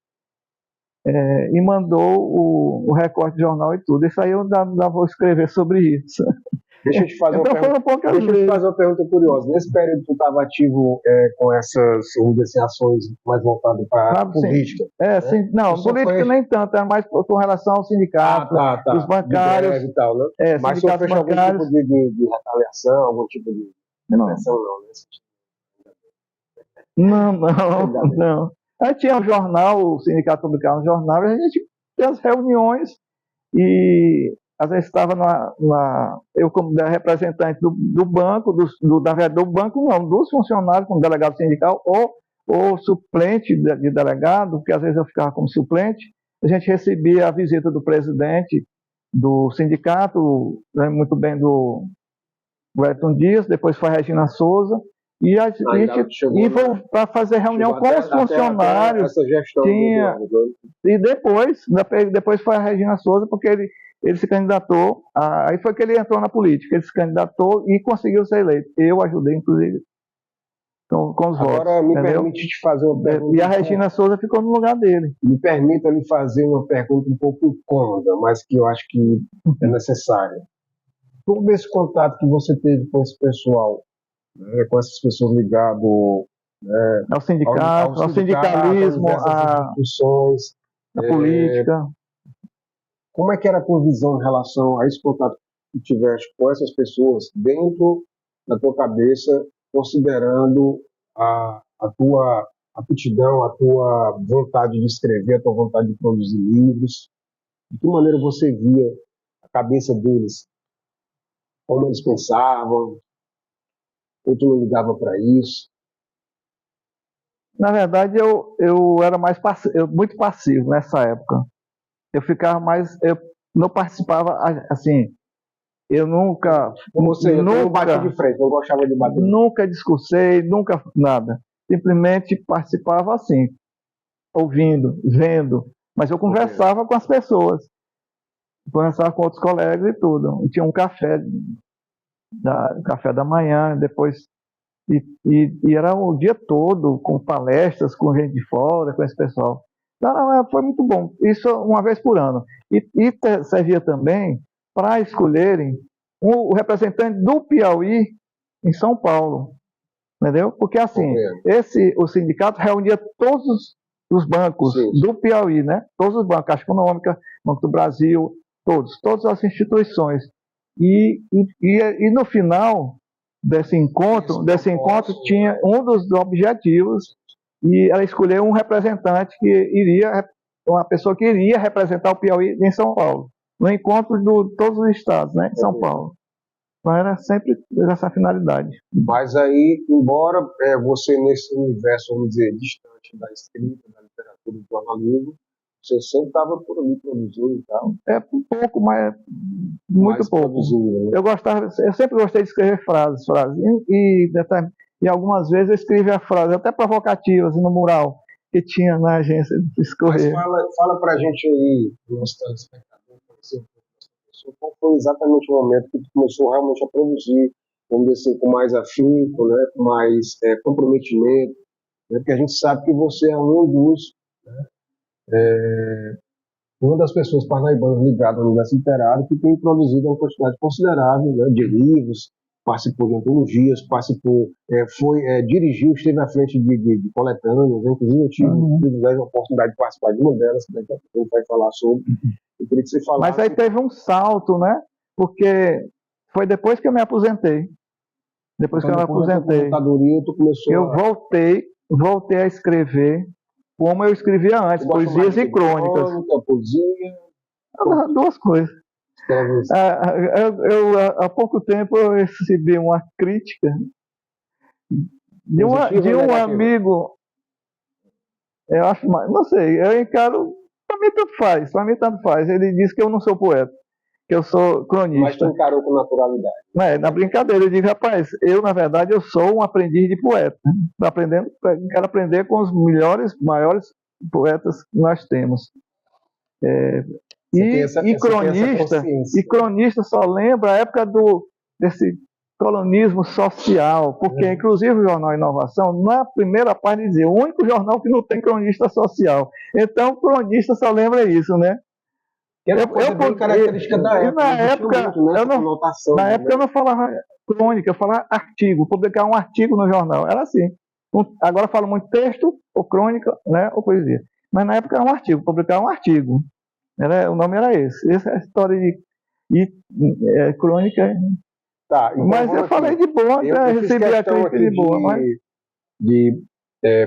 E mandou o recorte de jornal e tudo. Isso aí eu ainda vou escrever sobre isso. Deixa eu te fazer uma pergunta curiosa. Nesse período tu estava ativo com essas ações mais voltadas para a política? Sim. Não, política nem tanto, é mais com relação ao sindicato, dos bancários. De greve e tal, né? Mas você fez algum tipo de retaliação, algum tipo de repressão, não, né? Não. Aí tinha um jornal, o sindicato publicava um jornal, e a gente tinha as reuniões, e às vezes estava eu como representante do banco, do banco não, dos funcionários como delegado sindical, ou ou suplente de delegado, porque às vezes eu ficava como suplente, a gente recebia a visita do presidente do sindicato, né, muito bem, do Wellington Dias, depois foi a Regina Souza, e a gente ia para fazer reunião com os funcionários. Essa gestão tinha, e depois foi a Regina Souza, porque ele se candidatou, aí foi que ele entrou na política, ele se candidatou e conseguiu ser eleito. Eu ajudei, inclusive, com os votos. Agora me permite te fazer uma pergunta. E a Regina Souza ficou no lugar dele. Me permita lhe fazer uma pergunta um pouco incômoda, mas que eu acho que é necessária. Todo esse contato que você teve com esse pessoal, né, com essas pessoas ligadas, né, ao sindicato, ao sindicalismo, às instituições, à política. Como é que era a tua visão em relação a esse contato que tiveste com essas pessoas dentro da tua cabeça, considerando a tua aptidão, a tua vontade de escrever, a tua vontade de produzir livros? De que maneira você via a cabeça deles? Como eles pensavam? Ou tu não ligava para isso? Na verdade, eu era muito passivo nessa época. Eu ficava mais... Eu não participava, assim... Eu nunca... Você não batia de frente, não gostava de bater. Nunca discursei, nunca nada. Simplesmente participava assim, ouvindo, vendo. Mas eu conversava com as pessoas. Conversava com outros colegas e tudo. E tinha um café da manhã, depois... E era o dia todo, com palestras, com gente de fora, com esse pessoal. Foi muito bom. Isso uma vez por ano. E servia também para escolherem o representante do Piauí em São Paulo. Entendeu? Porque assim, o sindicato reunia todos os bancos do Piauí, né? Todos os bancos, Caixa Econômica, Banco do Brasil, todas as instituições. E no final desse encontro tinha um dos objetivos, e ela escolheu um representante uma pessoa que iria representar o Piauí em São Paulo, no encontro de todos os estados, né, em São Paulo. Então era sempre essa finalidade. Mas aí, embora você nesse universo, vamos dizer, distante da escrita, da literatura, do jornalismo, você sempre estava por ali produzindo e tal. Um pouco, mas muito pouco. Né? Eu sempre gostei de escrever frases. E algumas vezes eu escrevia frases até provocativas no mural que tinha na agência de escorrer. Mas fala pra gente aí, nosso telespectador, qual foi exatamente o momento que tu começou realmente a produzir, vamos dizer assim, com mais afinco, né, com mais comprometimento, né, porque a gente sabe que você é uma das pessoas parnaibanas ligadas ao universo literário que tem produzido uma quantidade considerável, né, de livros, participou de antologias, dirigiu, esteve à frente de coletâneas, né, inclusive eu tive o privilégio, a oportunidade de participar de uma delas, que daqui a pouco a gente vai falar sobre. Eu queria que você falasse. Mas aí teve um salto, né? Porque foi depois que eu me aposentei. Depois que eu me aposentei, eu voltei a escrever como eu escrevia antes, poesias e crônicas. Duas coisas. Há pouco tempo eu recebi uma crítica de um amigo, eu acho, não sei, eu encaro, para mim tanto faz, ele disse que eu não sou poeta, que eu sou cronista. Mas tu encarou com naturalidade. Na brincadeira, eu disse, rapaz, na verdade, eu sou um aprendiz de poeta, quero aprender com os maiores poetas que nós temos. Cronista só lembra a época desse colonismo social, porque inclusive o jornal Inovação, na primeira parte dizia, o único jornal que não tem cronista social. Então, cronista só lembra isso, né? Característica da época. Na época eu não falava crônica, eu falava artigo, publicar um artigo no jornal, era assim. Agora eu falo muito texto, ou crônica, né, ou poesia. Mas na época era um artigo, publicar um artigo. O nome era esse. Essa é a história de crônica. Tá, então mas eu falei de boa, recebi a crítica de boa. De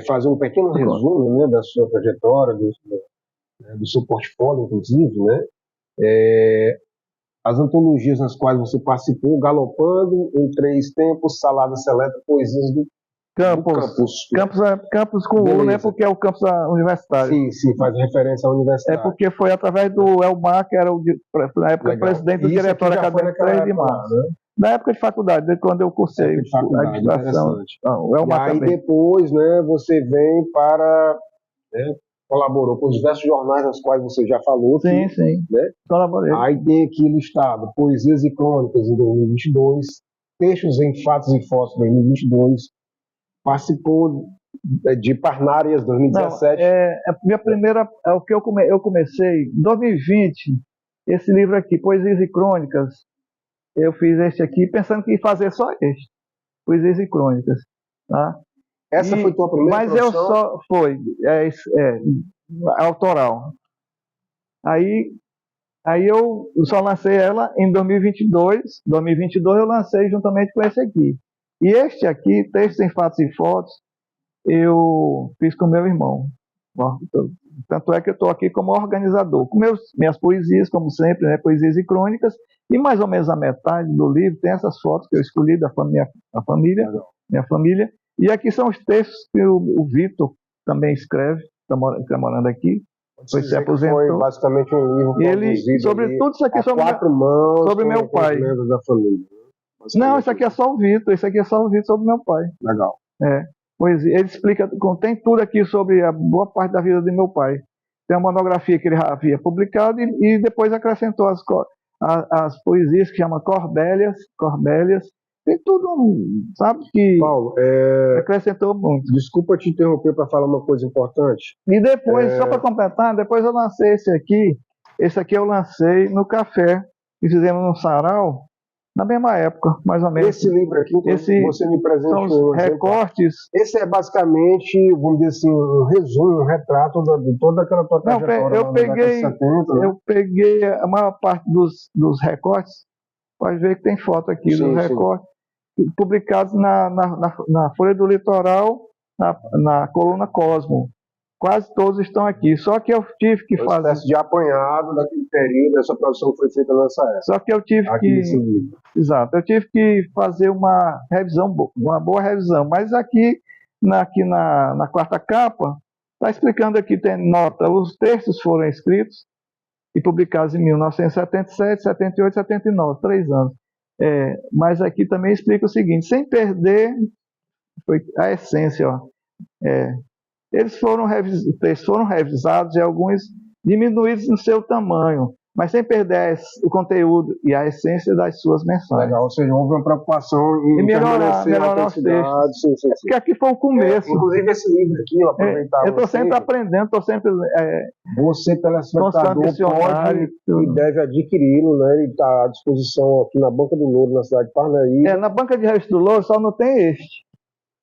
fazer um pequeno resumo, né, da sua trajetória, do seu portfólio, inclusive, né? As antologias nas quais você participou, Galopando, Em Três Tempos, Salada Seleta, Poesias do Campus com U, né? Porque é o campus universitário. Sim, faz referência à universidade. É porque foi através do Elmar, que era na época presidente do diretório acadêmico 3 de março. Né? Na época de faculdade, desde quando eu cursei a administração. O Elmar e aí também. Depois, né, você vem para... Né, colaborou com diversos jornais aos quais você já falou. Sim. Né? Colaborei. Aí tem aqui listado Poesias e Crônicas em 2022, Textos em Fatos e Fotos em 2022, participou de Parnárias 2017. Minha primeira, o que eu comecei em 2020, esse livro aqui, Poesias e Crônicas, eu fiz este aqui pensando que ia fazer só este, Poesias e Crônicas, tá? Essa foi tua primeira produção? Foi autoral. Aí eu só lancei ela em 2022. 2022 eu lancei juntamente com esse aqui. E este aqui, Textos em Fatos e Fotos, eu fiz com meu irmão. Tanto é que eu estou aqui como organizador, com minhas poesias, como sempre, né, poesias e crônicas, e mais ou menos a metade do livro tem essas fotos que eu escolhi da minha família. E aqui são os textos que o Vitor também escreve, que está morando aqui. Se aposentou. Foi basicamente um livro sobre tudo isso aqui sobre meu pai. Da família. Não, isso aqui é só o Vitor. Isso aqui é só o Vitor sobre meu pai. Legal. Ele explica, contém tudo aqui sobre a boa parte da vida de meu pai. Tem uma monografia que ele já havia publicado e depois acrescentou as poesias que chama Corbélias. Tem tudo, sabe, que Paulo, acrescentou muito. Desculpa te interromper para falar uma coisa importante. E depois, só para completar, depois eu lancei esse aqui. Esse aqui eu lancei no café que fizemos no Sarau, na mesma época, mais ou menos. Esse livro aqui, você me presenteou. São os recortes. Esse é basicamente, vamos dizer assim, um resumo, um retrato de toda aquela tua trajetória. Eu peguei a maior parte dos recortes. Pode ver que tem foto aqui dos recortes publicados na Folha do Litoral, na coluna Cosmo. Quase todos estão aqui. Só que eu tive que fazer... Uma espécie de apanhado daquele período, essa produção foi feita nessa época. Só que eu tive Exato. Eu tive que fazer uma revisão, uma boa revisão. Mas aqui na quarta capa, está explicando aqui, tem nota, os textos foram escritos e publicados em 1977, 78, 79, 3 anos. Mas aqui também explica o seguinte, sem perder a essência, os textos foram revisados e alguns diminuídos no seu tamanho, mas sem perder o conteúdo e a essência das suas mensagens. Legal, ou seja, houve uma preocupação em melhorar os textos. Sim. Porque aqui foi o começo. Inclusive esse livro aqui, eu aproveitava. Eu estou sempre aprendendo, estou sempre... Você, telespectador, pode e deve adquiri-lo, né? Ele está à disposição aqui na Banca do Louro, na cidade de Parnaíba. Na Banca de Registro do Louro só não tem este.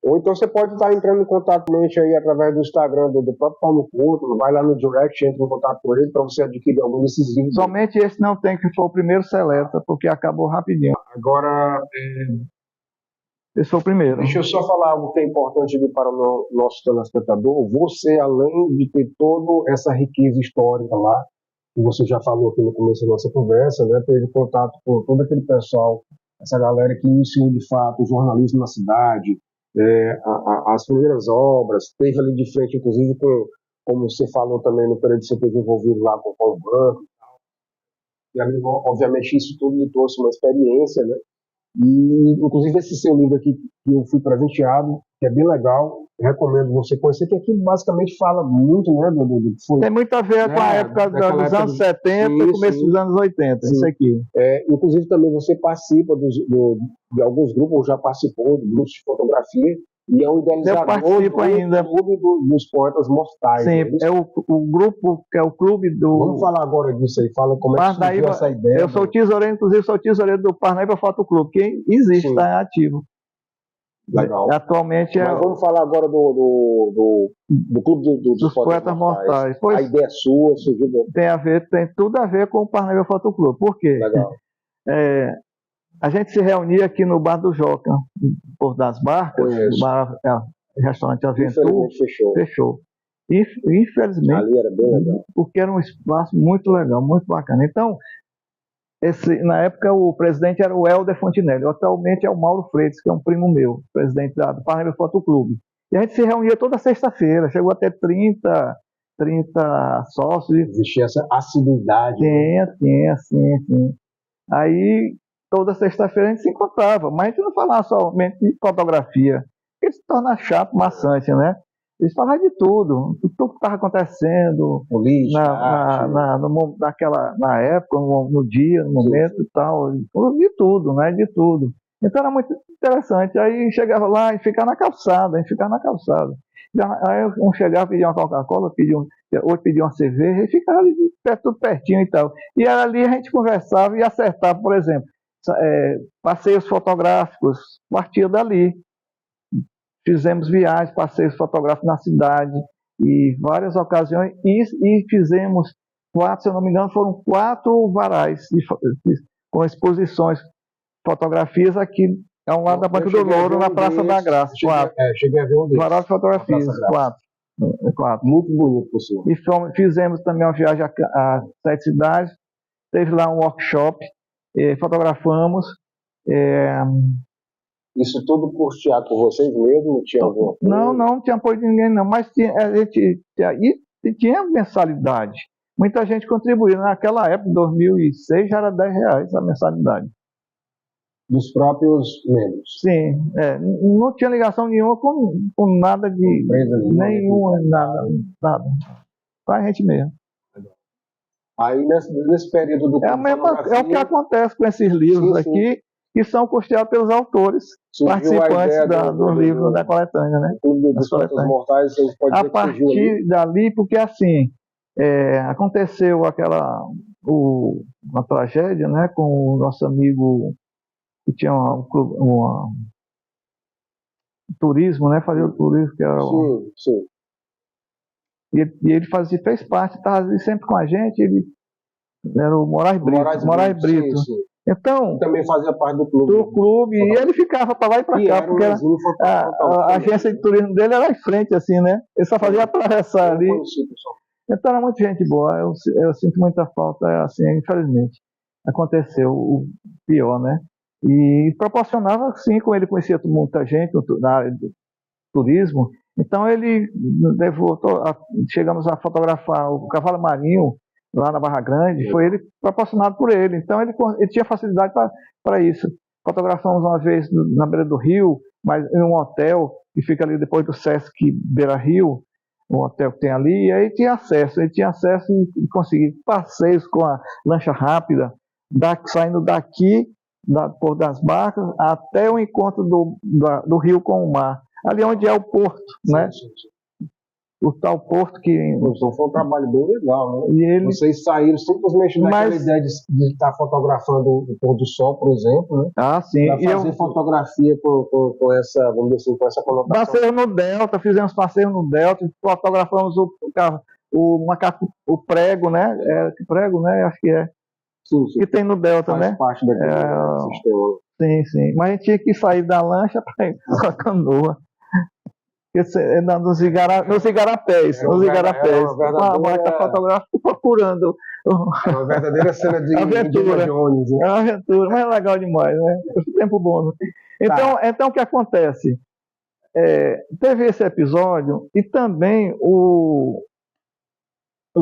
Ou então você pode estar entrando em contato com ele aí através do Instagram do próprio Paulo Couto, vai lá no direct, entra em contato com ele para você adquirir algum desses livros. Somente esse não tem, que foi o primeiro seleta, porque acabou rapidinho. Agora, esse foi o primeiro. Deixa eu só falar algo que é importante aqui para o nosso telespectador. Você, além de ter toda essa riqueza histórica lá, que você já falou aqui no começo da nossa conversa, né, teve contato com todo aquele pessoal, essa galera que iniciou de fato o jornalismo na cidade, as primeiras obras, teve ali de frente, inclusive, como você falou também no período que você esteve envolvido lá com o Paulo Branco e ali, obviamente, isso tudo me trouxe uma experiência, né? E, inclusive, esse seu livro aqui, que eu fui presenteado, que é bem legal, recomendo você conhecer, que aqui basicamente fala muito, né, tem muito a ver com a época dos anos 70 e começo dos anos 80, isso aqui. Inclusive também você participa de alguns grupos, ou já participou de grupos de fotografia, e é um idealizador do Clube dos Poetas Mortais. Sim, é o grupo, que é o clube do... Vamos falar agora disso aí, fala como é que surgiu essa ideia. Eu sou tesoureiro, inclusive sou tesoureiro do Parnaíba Foto Clube, que existe, está ativo. Legal. Atualmente Mas vamos falar agora do Clube dos Poetas Mortais. A ideia é sua, surgiu... Tem tudo a ver com o Parnaíba Foto Clube. Por quê? Legal. A gente se reunia aqui no Bar do Joca, por das Barcas, o restaurante Aventura. Fechou. Infelizmente, ali era bem legal. porque era um espaço muito legal, muito bacana. Então, Na época o presidente era o Helder Fontinelli, atualmente é o Mauro Freitas, que é um primo meu, presidente do Parnaíba Foto Clube. E a gente se reunia toda sexta-feira, chegou a ter 30 sócios. Existia essa assiduidade. Tinha, sim. Aí, toda sexta-feira a gente se encontrava, mas a gente não falava somente de fotografia, porque se torna chato, maçante, né? Eles falavam de tudo que estava acontecendo política, na época, no dia, no momento e tal, de tudo, né? De tudo. Então era muito interessante. Aí chegava lá e ficava na calçada, Aí um chegava, pedia uma Coca-Cola, outro pedia uma cerveja, e ficava ali tudo pertinho e tal. E ali a gente conversava e acertava, por exemplo, passeios fotográficos, partia dali. Fizemos viagens, passeios fotográficos na cidade, e várias ocasiões, e fizemos 4, se eu não me engano, foram 4 varais com exposições, fotografias aqui ao lado da Banca do Louro, na Praça da Graça. Cheguei a ver um desses. Varal de fotografias, 4. Muito bonito, por senhor. E fizemos também uma viagem a 7 cidades, teve lá um workshop, fotografamos. Isso tudo custeado por vocês mesmos? Não tinha apoio de ninguém, não, mas tinha mensalidade. Muita gente contribuía. Naquela época, em 2006, já era R$10 a mensalidade. Dos próprios membros? Sim, não tinha ligação nenhuma com nada de... Nenhuma, nada. Só a gente mesmo. Aí, nesse período do... É o que acontece com esses livros aqui, que são custeados pelos autores participantes do livro da coletânea, né? Dos Fatos Mortais, você pode dizer a partir dali, porque assim, aconteceu uma tragédia, né, com o nosso amigo que tinha um turismo, né, fazia o turismo, que era sim. E ele fez parte, estava sempre com a gente, ele era o Moraes Brito. Sim. Então, também fazia parte do clube. E ele ficava para lá e para cá, porque a agência de turismo dele era em frente, assim, né? Ele só fazia atravessar ali. Então era muita gente boa. Eu sinto muita falta, assim, infelizmente. Aconteceu o pior, né? E proporcionava, sim, com ele conhecia muita gente na área do turismo. Então ele levou, chegamos a fotografar o cavalo marinho lá na Barra Grande, foi ele proporcionado por ele. Então ele tinha facilidade para isso. Fotografamos uma vez na beira do rio, mas em um hotel que fica ali depois do Sesc Beira Rio, um hotel que tem ali, e aí ele tinha acesso e conseguia passeios com a lancha rápida, saindo daqui, Porto das Barcas, até o encontro do rio com o mar. Ali onde é o porto, né? Sim. O tal porto que... Foi um trabalho bem legal, né? E vocês saíram simplesmente daquela ideia de estar fotografando o pôr do sol, por exemplo, né? Ah, sim. Para fazer fotografia com essa, vamos dizer assim, com essa conotação. Passeio no Delta, fizemos passeio no Delta, fotografamos o prego, né? Prego, né? Acho que é. Sim. Que tem no Delta, faz né? Parte daquele sistema. Sim. Mas a gente tinha que sair da lancha para ir com a canoa. Nos igarapés. Uma marca fotográfica procurando. É uma verdadeira cena de aventura. Jones, né? É uma aventura, mas é legal demais, né? Tempo bom. Então o que acontece? Teve esse episódio e também o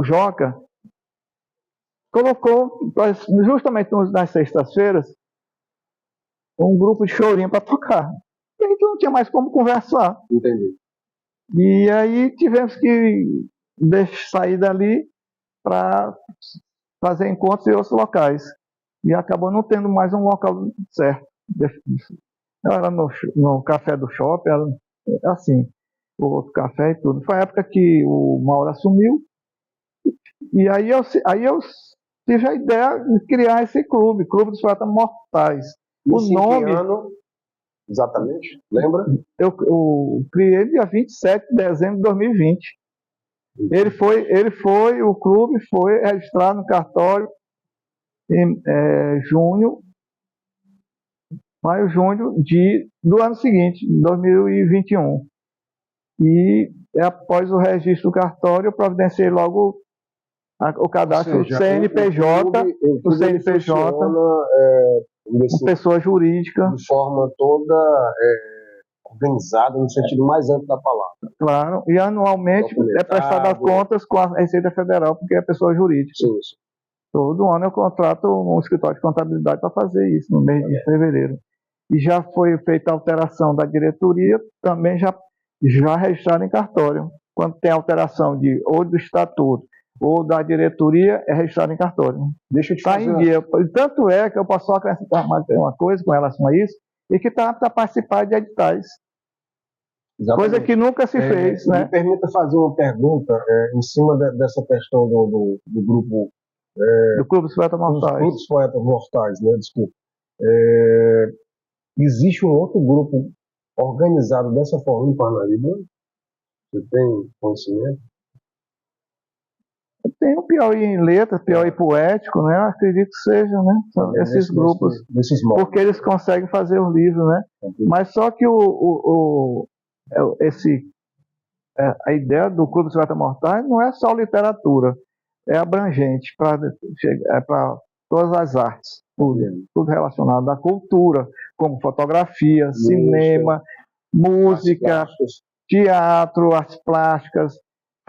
Joca colocou, justamente nas sextas-feiras, um grupo de chorinho para tocar. E a gente não tinha mais como conversar. Entendi. E aí tivemos que sair dali para fazer encontros em outros locais. E acabou não tendo mais um local certo. Era no café do shopping, era assim, o outro café e tudo. Foi a época que o Mauro assumiu. E aí eu tive a ideia de criar esse Clube dos Poetas Mortais. O nome... Exatamente, lembra? Eu criei dia 27 de dezembro de 2020. O clube foi registrado no cartório em maio, junho do ano seguinte, 2021. E após o registro do cartório, eu providenciei logo O cadastro do CNPJ, o CNPJ com pessoa jurídica. De forma toda organizada, no sentido mais amplo da palavra. Claro, e anualmente é prestada contas com a Receita Federal, porque é pessoa jurídica. Sim. Todo ano eu contrato um escritório de contabilidade para fazer isso, no mês de fevereiro. E já foi feita a alteração da diretoria, também já registrado em cartório. Quando tem alteração ou do estatuto ou da diretoria, é registrado em cartório. Deixa eu te fazer... em dia. Tanto é que eu posso só acrescentar uma coisa com relação a isso, e que está para participar de editais. Exatamente. Coisa que nunca se fez, né? Me permita fazer uma pergunta em cima dessa questão do grupo... do Clube dos Poetas Mortais. Dos Poetas Mortais, né? Desculpa. Existe um outro grupo organizado dessa forma em Parnaíba? Você tem conhecimento? Tem o Piauí em Letras, Piauí Poético, né? Eu acredito que seja, né? São esses grupos, porque eles conseguem fazer os livros, né? Mas só que a ideia do Clube dos Poetas Mortais não é só literatura, é abrangente para todas as artes, tudo relacionado à cultura, como fotografia, cinema, música, teatro, artes plásticas,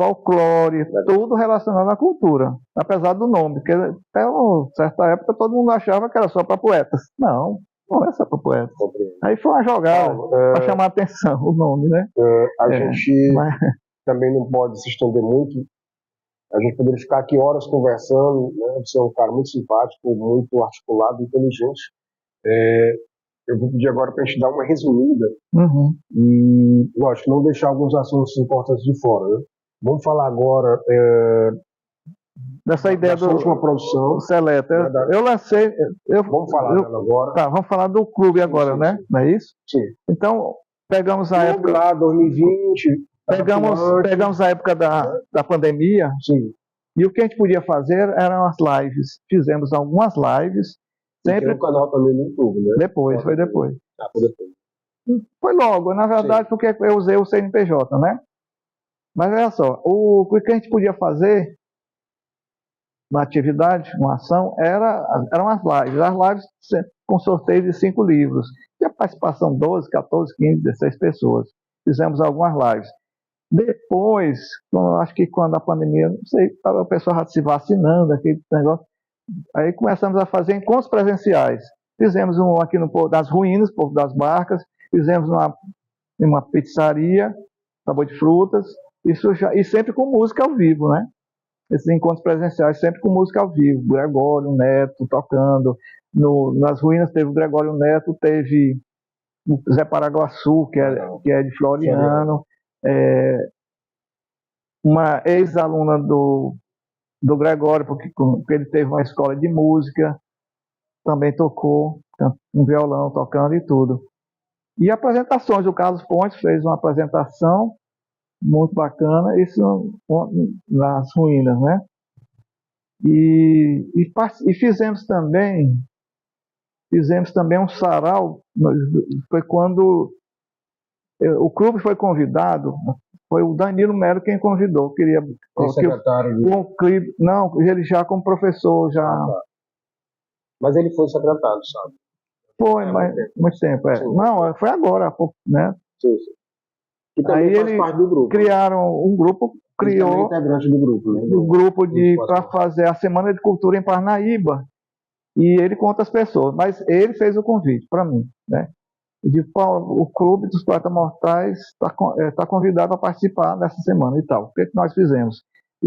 folclore, tudo relacionado à cultura, apesar do nome, porque até uma certa época todo mundo achava que era só para poetas. Não é só para poetas. Aí foi uma jogada para chamar a atenção o nome, né? A gente também não pode se estender muito. A gente poderia ficar aqui horas conversando, né? Você é um cara muito simpático, muito articulado, inteligente. Eu vou pedir agora para a gente dar uma resumida e, lógico, não deixar alguns assuntos importantes de fora, né? Vamos falar agora dessa ideia da última produção. Seleta. Eu lancei... Vamos falar dela agora. Tá, vamos falar do clube agora, sim, né? Sim. Não é isso? Sim. Então, pegamos a época... lá, 2020... Pegamos a época da pandemia. Sim. E o que a gente podia fazer eram as lives. Fizemos algumas lives. Sempre no canal também no YouTube, né? Foi depois. Foi depois. Foi logo, na verdade, sim, porque eu usei o CNPJ, né? Mas olha só, o que a gente podia fazer, uma atividade, uma ação, eram as lives. As lives com sorteio de 5 livros. E a participação 12, 14, 15, 16 pessoas. Fizemos algumas lives. Depois, acho que quando a pandemia, não sei, o pessoal se vacinando, aquele negócio, aí começamos a fazer encontros presenciais. Fizemos um aqui no Povo das Ruínas, Povo das Barcas, fizemos uma pizzaria, sabor de frutas, e sempre com música ao vivo, né? Esses encontros presenciais sempre com música ao vivo, Gregório Neto tocando, nas Ruínas teve o Gregório Neto, teve o Zé Paraguaçu, que é de Floriano, uma ex-aluna do Gregório, porque ele teve uma escola de música, também tocou um violão tocando e tudo. E apresentações, o Carlos Pontes fez uma apresentação muito bacana, isso nas Ruínas, né? E fizemos também um sarau, foi quando o clube foi convidado, foi o Danilo Melo quem convidou, queria não, ele já como professor já. Mas ele foi secretário, sabe? Foi, mas muito tempo. Não, foi agora, né? Sim. Que também faz parte do grupo. Criaram um grupo, criou integrante do grupo, né? Do grupo para fazer a Semana de Cultura em Parnaíba. E ele com outras pessoas, mas ele fez o convite para mim, né? O Clube dos Poetas Mortais está convidado a participar dessa semana e tal. O que nós fizemos?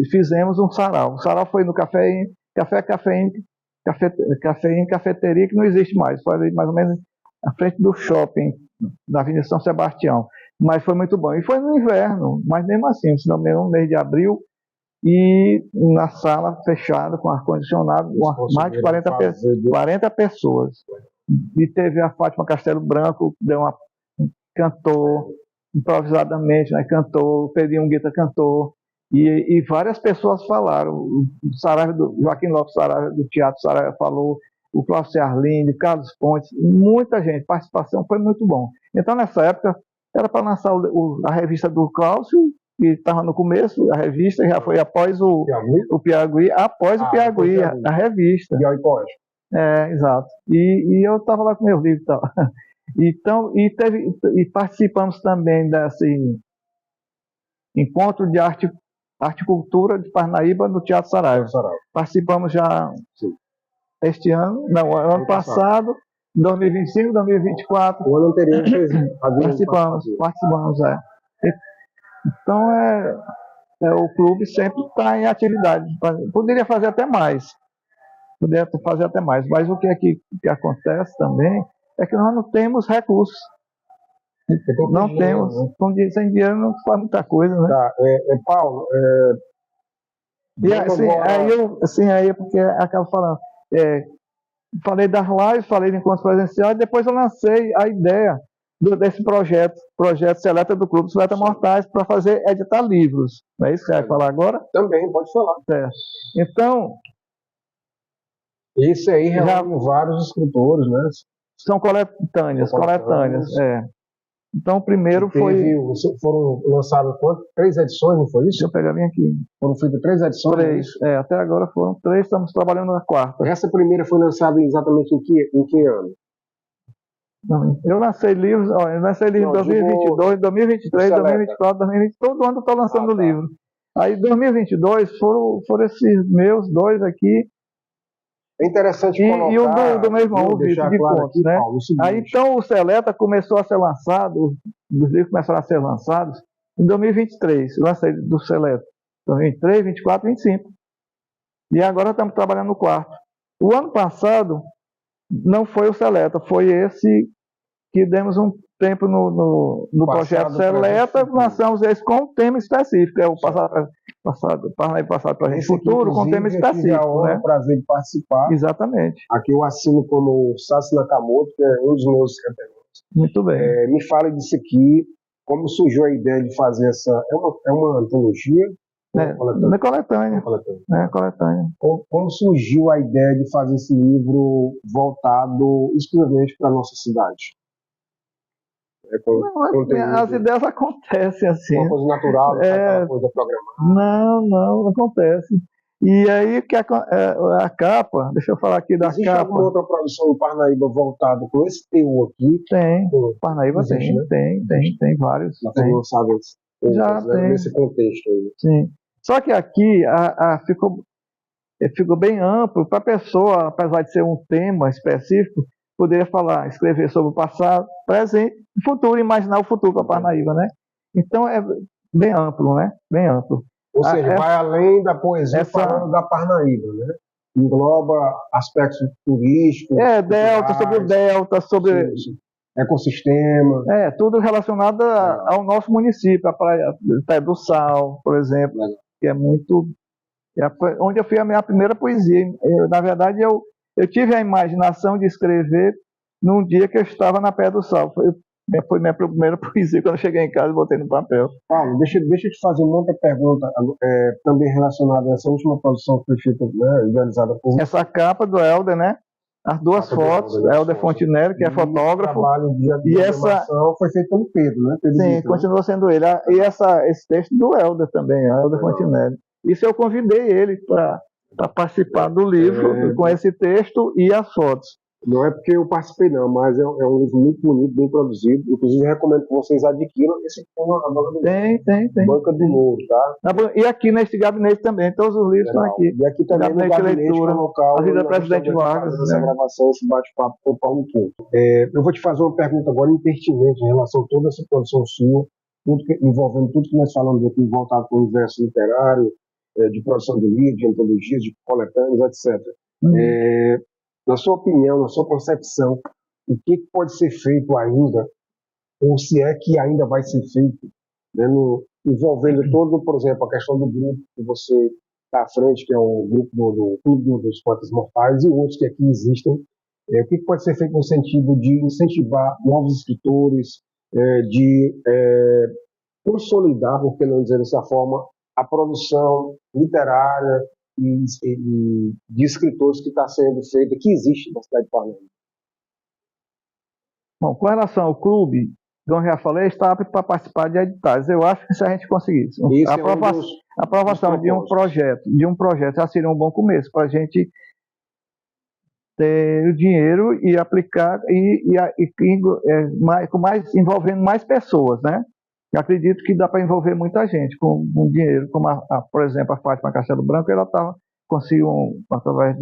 Fizemos um sarau. O sarau foi no Cafeína Cafeteria, que não existe mais. Foi ali mais ou menos à frente do shopping, da Avenida São Sebastião. Mas foi muito bom. E foi no inverno, mas mesmo assim, no mês de abril, e na sala fechada, com ar-condicionado, mais de 40 pessoas. E teve a Fátima Castelo Branco, cantou improvisadamente, né? Cantou, o Pedrinho Guita cantou, e várias pessoas falaram. O Joaquim Lopes Saraiva, do Teatro Saraiva, falou, o Cláudio Arlindo, Carlos Pontes, muita gente, participação foi muito bom. Então, nessa época, era para lançar a revista do Cláudio que estava no começo, a revista já foi após o Piauí, após o Piauí, a revista. Piauí Poético. Exato. E eu estava lá com meu livro e tal. Então, e participamos também desse encontro de arte e cultura de Parnaíba no Teatro Saraiva. Participamos já este ano, não, ano passado, 2025, 2024. O ano anterior participamos. Então, o clube sempre está em atividade. Poderia fazer até mais. Mas o que acontece também é que nós não temos recursos. Não temos. Sem dinheiro não faz muita coisa, né? Tá. Paulo, e assim, aí porque acabo falando. Falei das lives, falei de encontros presenciais, depois eu lancei a ideia desse projeto Seleta do Clube Seleta Mortais, para fazer editar livros. Não é isso que você vai falar agora? Também, pode falar. Certo. Então, esse aí reúne vários escritores, né? São coletâneas. Então, o primeiro foram lançadas 3 edições, não foi isso? Deixa eu pegar bem aqui. Foram feitas 3 edições? 3. Até agora foram 3, estamos trabalhando na 4ª. Essa primeira foi lançada exatamente em que ano? Eu lancei livros em 2022, 2023, 2024, 2020, todo ano eu estou lançando livro. Aí, 2022, foram esses meus 2 aqui. É interessante colocar... E o do meu irmão, o Vitor, de contos, aqui, né? Paulo, aí, então, o Seleta começou a ser lançado, os livros começaram a ser lançados em 2023. Eu lancei do Seleta. 2023, 2024, 2025. E agora estamos trabalhando no 4º. O ano passado, não foi o Seleta, foi esse que demos um tempo no projeto Seleta, lançamos esse com um tema específico, é o passado para a gente futuro, com um tema específico. É um prazer de participar. Exatamente. Aqui eu assino como Sassi Nakamoto, que é um dos meus representantes. Muito bem. Me fale disso aqui, como surgiu a ideia de fazer essa... É uma antologia? Coletânea. Como surgiu a ideia de fazer esse livro voltado exclusivamente para a nossa cidade? As ideias acontecem assim. Uma coisa natural, uma coisa programada. Não acontece. E aí que a capa, deixa eu falar aqui da Existe capa. Alguma outra produção do Parnaíba voltado com esse teor aqui? Tem. Parnaíba existe, tem vários. Foram lançados nesse contexto aí. Sim. Só que aqui ficou bem amplo para a pessoa, apesar de ser um tema específico, poderia escrever sobre o passado, presente e futuro, imaginar o futuro para Parnaíba, né? Então é bem amplo, né? Bem amplo. Ou seja, vai além da poesia falando da Parnaíba, né? Engloba aspectos turísticos. Sobre o delta, sobre ecossistema. Tudo relacionado ao nosso município, a Praia do Sal, por exemplo, que é muito... onde eu fiz a minha primeira poesia. Na verdade, eu tive a imaginação de escrever num dia que eu estava na Praia do Sal. Foi minha primeira poesia, quando eu cheguei em casa e botei no papel. Paulo, deixa eu te fazer uma outra pergunta, também relacionada a essa última produção que foi feita, né, idealizada por... Essa capa do Helder, né? As 2 fotos, Helder Fontinelli, que é fotógrafo. O trabalho de essa foi feito pelo Pedro, né? Sim, continua sendo ele. E esse texto do Helder também, Helder Fontinelli. Isso eu convidei ele para participar do livro, com esse texto e as fotos. Não é porque eu participei não, mas é um livro muito bonito, bem produzido. Inclusive, recomendo que vocês adquiram esse tema na Banca do Tem. Banca do Ouro, tá? E aqui neste gabinete também, todos os livros estão aqui. E aqui também gabinete no gabinete leitura, local. a vida do Presidente Vargas. Essa gravação, esse bate-papo com o Paulo Couto. Eu vou te fazer uma pergunta agora impertinente em relação a toda essa produção sua, envolvendo tudo que nós falamos aqui, voltado para o universo literário, de produção de livros, de antologias, de coletâneas, etc. Na sua opinião, na sua concepção, o que pode ser feito ainda, ou se é que ainda vai ser feito, né, envolvendo todo, por exemplo, a questão do grupo que você está à frente, que é o grupo do Clube dos Poetas Mortais, e outros que aqui existem. O que pode ser feito no sentido de incentivar novos escritores, de consolidar, por que não dizer dessa forma, a produção literária e de escritores que está sendo feita, que existe na cidade de Parnaíba? Bom, com relação ao clube, como já falei, está apto para participar de editais. Eu acho que se a gente conseguisse a aprovação de um projeto já seria um bom começo para a gente ter o dinheiro e aplicar envolvendo mais pessoas, né? Eu acredito que dá para envolver muita gente com dinheiro, como por exemplo, a Fátima Castelo Branco, ela conseguiu através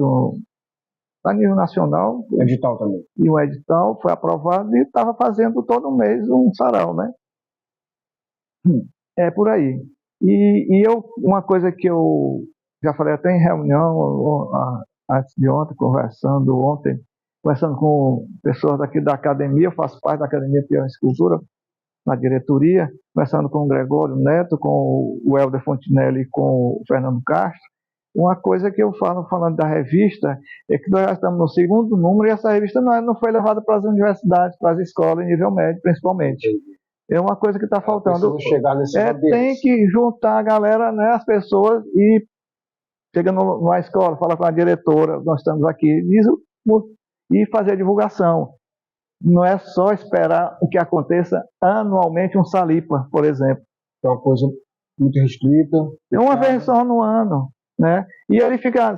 a nível nacional. Edital também. E o edital foi aprovado e estava fazendo todo mês um sarau, né? É por aí. Uma coisa que eu já falei até em reunião, antes de ontem, conversando com pessoas daqui da academia, eu faço parte da Academia Peão Escultura, na diretoria, conversando com o Gregório Neto, com o Helder Fontinelli e com o Fernando Castro. Uma coisa que eu falando da revista, é que nós já estamos no segundo número e essa revista não foi levada para as universidades, para as escolas, em nível médio, principalmente. É uma coisa que está faltando. Chegar nesse tem que juntar a galera, né, as pessoas, e chega numa escola, fala com a diretora, nós estamos aqui, e fazer a divulgação. Não é só esperar o que aconteça anualmente um Salipa, por exemplo. É uma coisa muito restrita. É uma vez só no ano, né? E ele fica,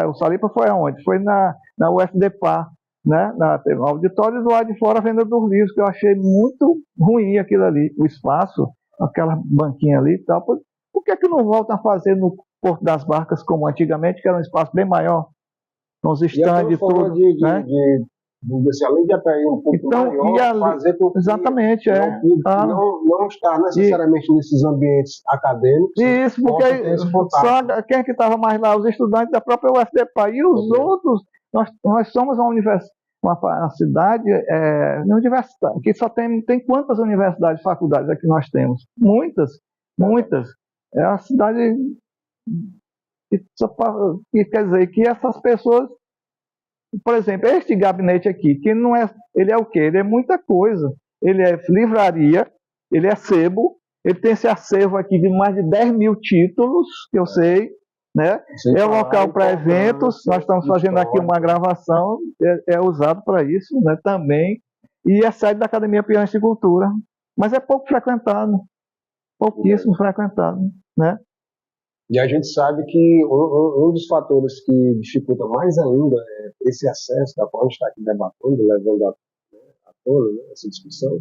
o Salipa foi aonde? Foi na UFDPA, né? No auditório do lado de fora, a venda dos livros, que eu achei muito ruim aquilo ali, o espaço, aquela banquinha ali e tal. Por que não voltam a fazer no Porto das Barcas como antigamente, que era um espaço bem maior, com os estandes e tudo, né? Além de até ir um pouco maior, fazer com que exatamente, não estar necessariamente nesses ambientes acadêmicos. Isso, porque só quem é que estava mais lá? Os estudantes da própria UFDPA. E os outros, nós somos uma cidade universitária, que só tem quantas universidades, faculdades aqui nós temos? Muitas. É uma cidade que quer dizer que essas pessoas. Por exemplo, este gabinete aqui, que não é, ele é o quê? Ele é muita coisa. Ele é livraria, ele é sebo, ele tem esse acervo aqui de mais de 10 mil títulos, que eu sei, né? É um local para eventos, nós estamos fazendo aqui uma gravação, é usado para isso, né, também, e é sede da Academia Peão de Cultura, mas é pouco frequentado, pouquíssimo frequentado, né? E a gente sabe que um dos fatores que dificulta mais ainda esse acesso, da qual a gente está aqui debatendo, levando à tona, né, essa discussão,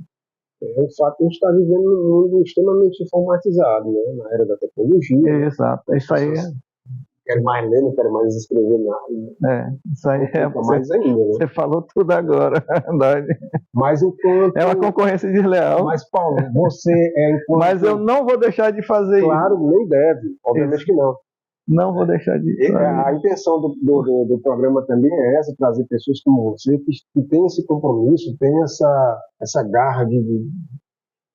é o fato de a gente estar vivendo num mundo extremamente informatizado, né, na era da tecnologia. Exato, isso aí Quero mais ler, não quero mais escrever nada. Isso aí mais ainda, né? Você falou tudo agora, verdade. Mas enquanto... É uma concorrência desleal. Mas, Paulo, você enquanto... Mas eu não vou deixar de fazer isso. Claro, nem deve, obviamente que não. Não vou deixar de fazer. A intenção do programa também é essa, trazer pessoas como você, que tem esse compromisso, tem essa garra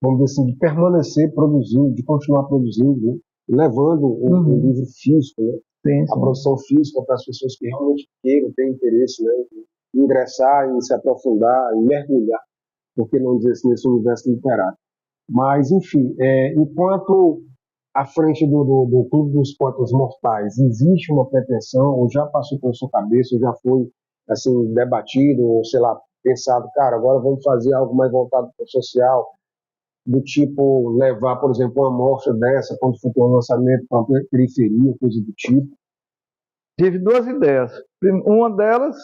vamos dizer assim, de permanecer produzindo, de continuar produzindo, né? Levando um livro físico, né? Sim. A produção física para as pessoas que realmente queiram, têm interesse, né, em ingressar, em se aprofundar, em mergulhar, por que não dizer assim, nesse universo literário. Mas, enfim, enquanto à frente do Clube dos Poetas Mortais existe uma pretensão, ou já passou pela sua cabeça, ou já foi assim, debatido, ou sei lá, pensado, cara, agora vamos fazer algo mais voltado para o social, do tipo levar, por exemplo, uma amostra dessa quando for ter um lançamento para a periferia, coisa do tipo? Tive duas ideias. Uma delas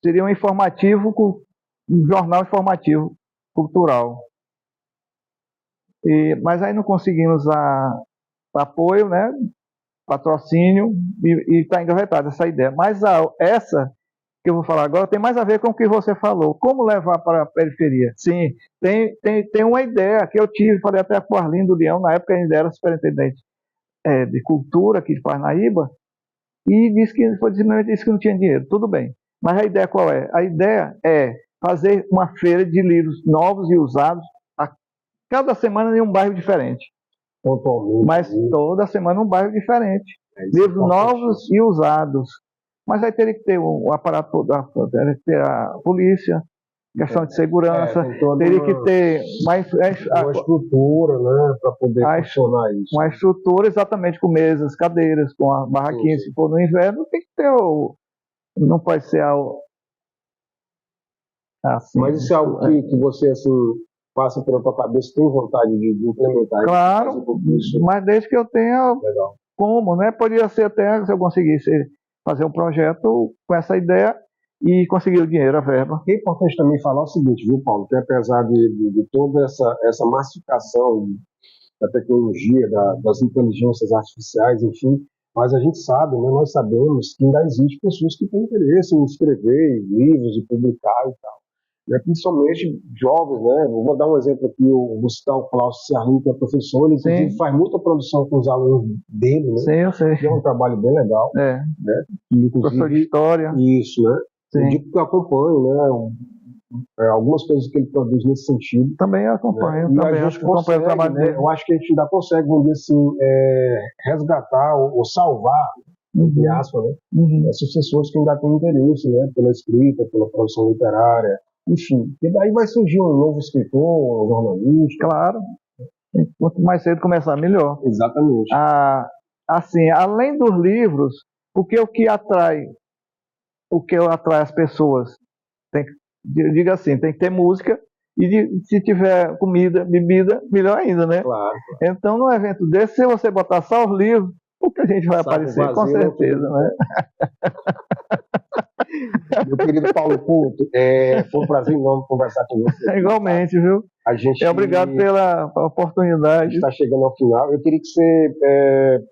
seria um jornal informativo cultural. Mas aí não conseguimos apoio, né, patrocínio, e está engavetada essa ideia. Mas essa que eu vou falar agora tem mais a ver com o que você falou. Como levar para a periferia? Sim, tem uma ideia que eu tive, falei até com o Arlindo Leão, na época ainda era superintendente de cultura aqui de Parnaíba, e disse que não tinha dinheiro. Tudo bem. Mas a ideia qual é? A ideia é fazer uma feira de livros novos e usados cada semana em um bairro diferente. Mas toda semana um bairro diferente. Livros novos e usados. Mas aí teria que ter o aparato, teria que ter a polícia, questão de segurança, teria que ter uma estrutura, né, para poder funcionar isso. Uma estrutura exatamente com mesas, cadeiras, com a barraquinha. Se for no inverno, tem que ter não pode ser Assim, Mas isso é algo que você, assim, passa pela tua cabeça, tem vontade de implementar? claro, mas desde que eu tenha Legal. como, né? Podia ser até se eu conseguisse fazer um projeto com essa ideia e conseguir o dinheiro, a verba. É importante também falar o seguinte, viu, Paulo, que apesar de toda essa massificação da tecnologia, das inteligências artificiais, enfim, mas a gente sabe, né, nós sabemos que ainda existem pessoas que têm interesse em escrever livros e publicar e tal, né, principalmente jovens, né? Vou dar um exemplo aqui, o Gustavo Klaus Ciarlin, que é professor, ele inclusive Sim. faz muita produção com os alunos dele, né? Sim, eu sei. Que é um trabalho bem legal, É. né? E, Professor de inclusive, história. isso, né? Eu Sim. digo que eu acompanho, né? Algumas coisas que ele produz nesse sentido. Também acompanho, né? também E a gente acompanho o trabalho consegue, né? dele. Eu acho que a gente ainda consegue, vamos dizer assim, resgatar ou salvar, entre aspas, né? Essas pessoas que ainda têm interesse, né? Pela escrita, pela produção literária, enfim. E daí vai surgir um novo escritor, um jornalista. Claro. Quanto mais cedo começar, melhor. Exatamente. Assim, além dos livros, o que atrai as pessoas? Diga assim, tem que ter música e se tiver comida, bebida, melhor ainda, né? Claro. Então, num evento desse, se você botar só os livros, pouca gente vai aparecer, com certeza, né? Meu querido Paulo Couto, foi um prazer enorme conversar com você. Igualmente, viu? A gente, obrigado pela oportunidade. Está chegando ao final. Eu queria que você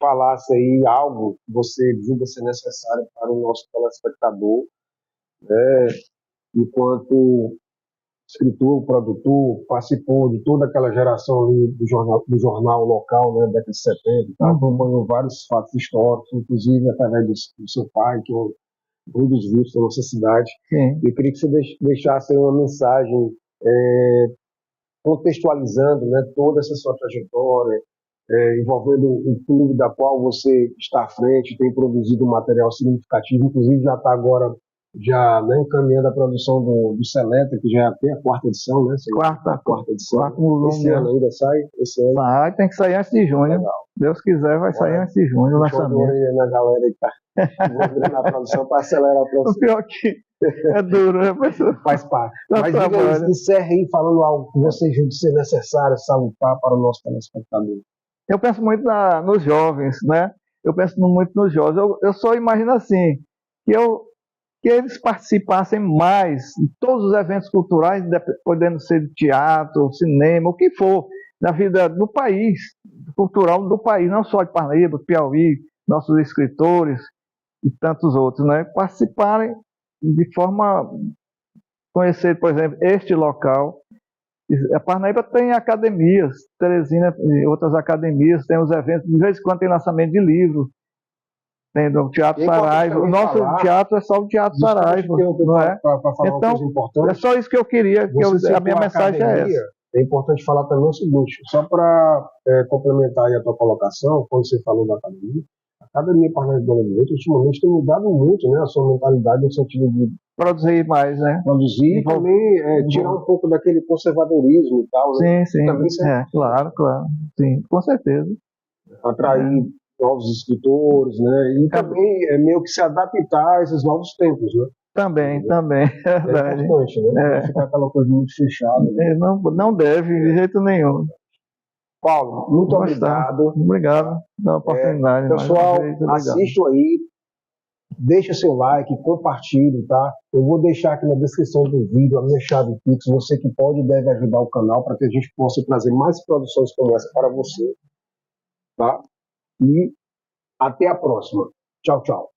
falasse aí algo que você julga ser necessário para o nosso telespectador, né? Enquanto escritor, produtor, participou de toda aquela geração ali do jornal local, né, década de 70, tá? Acompanhou vários fatos históricos, inclusive através do seu pai, que é um dos vistos da nossa cidade. Sim. Eu queria que você deixasse uma mensagem contextualizando, né, toda essa sua trajetória, envolvendo o clube da qual você está à frente, tem produzido um material significativo, inclusive já está agora né, encaminhando a produção do Seleta, que já é até a quarta edição, né? Quarta edição. Esse ano ainda sai? Esse ano. Ah, tem que sair antes de junho. Legal. Deus quiser, vai sair antes de junho o lançamento. Na galera que está envolvida na produção para acelerar a produção. O pior que é duro, né, pessoal? Faz parte. Mas diga, encerre aí falando algo que você julga ser necessário salutar para o nosso telespectador. Eu penso muito nos jovens, né? Eu penso muito nos jovens. Eu só imagino assim, que eles participassem mais de todos os eventos culturais, podendo ser de teatro, cinema, o que for, na vida do país, cultural do país, não só de Parnaíba, Piauí, nossos escritores e tantos outros, né? Participarem de forma conhecer, por exemplo, este local. A Parnaíba tem academias, Teresina e outras academias, tem os eventos, de vez em quando tem lançamento de livros, tem o Teatro Saraiva. O nosso teatro é só o Teatro Saraiva, não é? Então, é só isso que eu queria, a minha mensagem é essa. É importante falar também o seguinte, só para complementar aí a tua colocação, quando você falou da academia, a Academia Parnaíba de Direito ultimamente tem mudado muito, né, a sua mentalidade no sentido de produzir mais, né? Produzir e também tirar um pouco daquele conservadorismo e tal, né? Sim, também claro, sim, com certeza. Atrair novos escritores, né? E também meio que se adaptar a esses novos tempos, né? Também, é verdade. É importante, né? Não ficar aquela coisa muito fechada. Né? Não deve, de jeito nenhum. Paulo, muito obrigado. Obrigado pela oportunidade. Pessoal, assistam aí, deixa seu like, compartilhe, tá? Eu vou deixar aqui na descrição do vídeo a minha chave Pix, você que pode e deve ajudar o canal para que a gente possa trazer mais produções como essa para você, tá? E até a próxima. Tchau, tchau.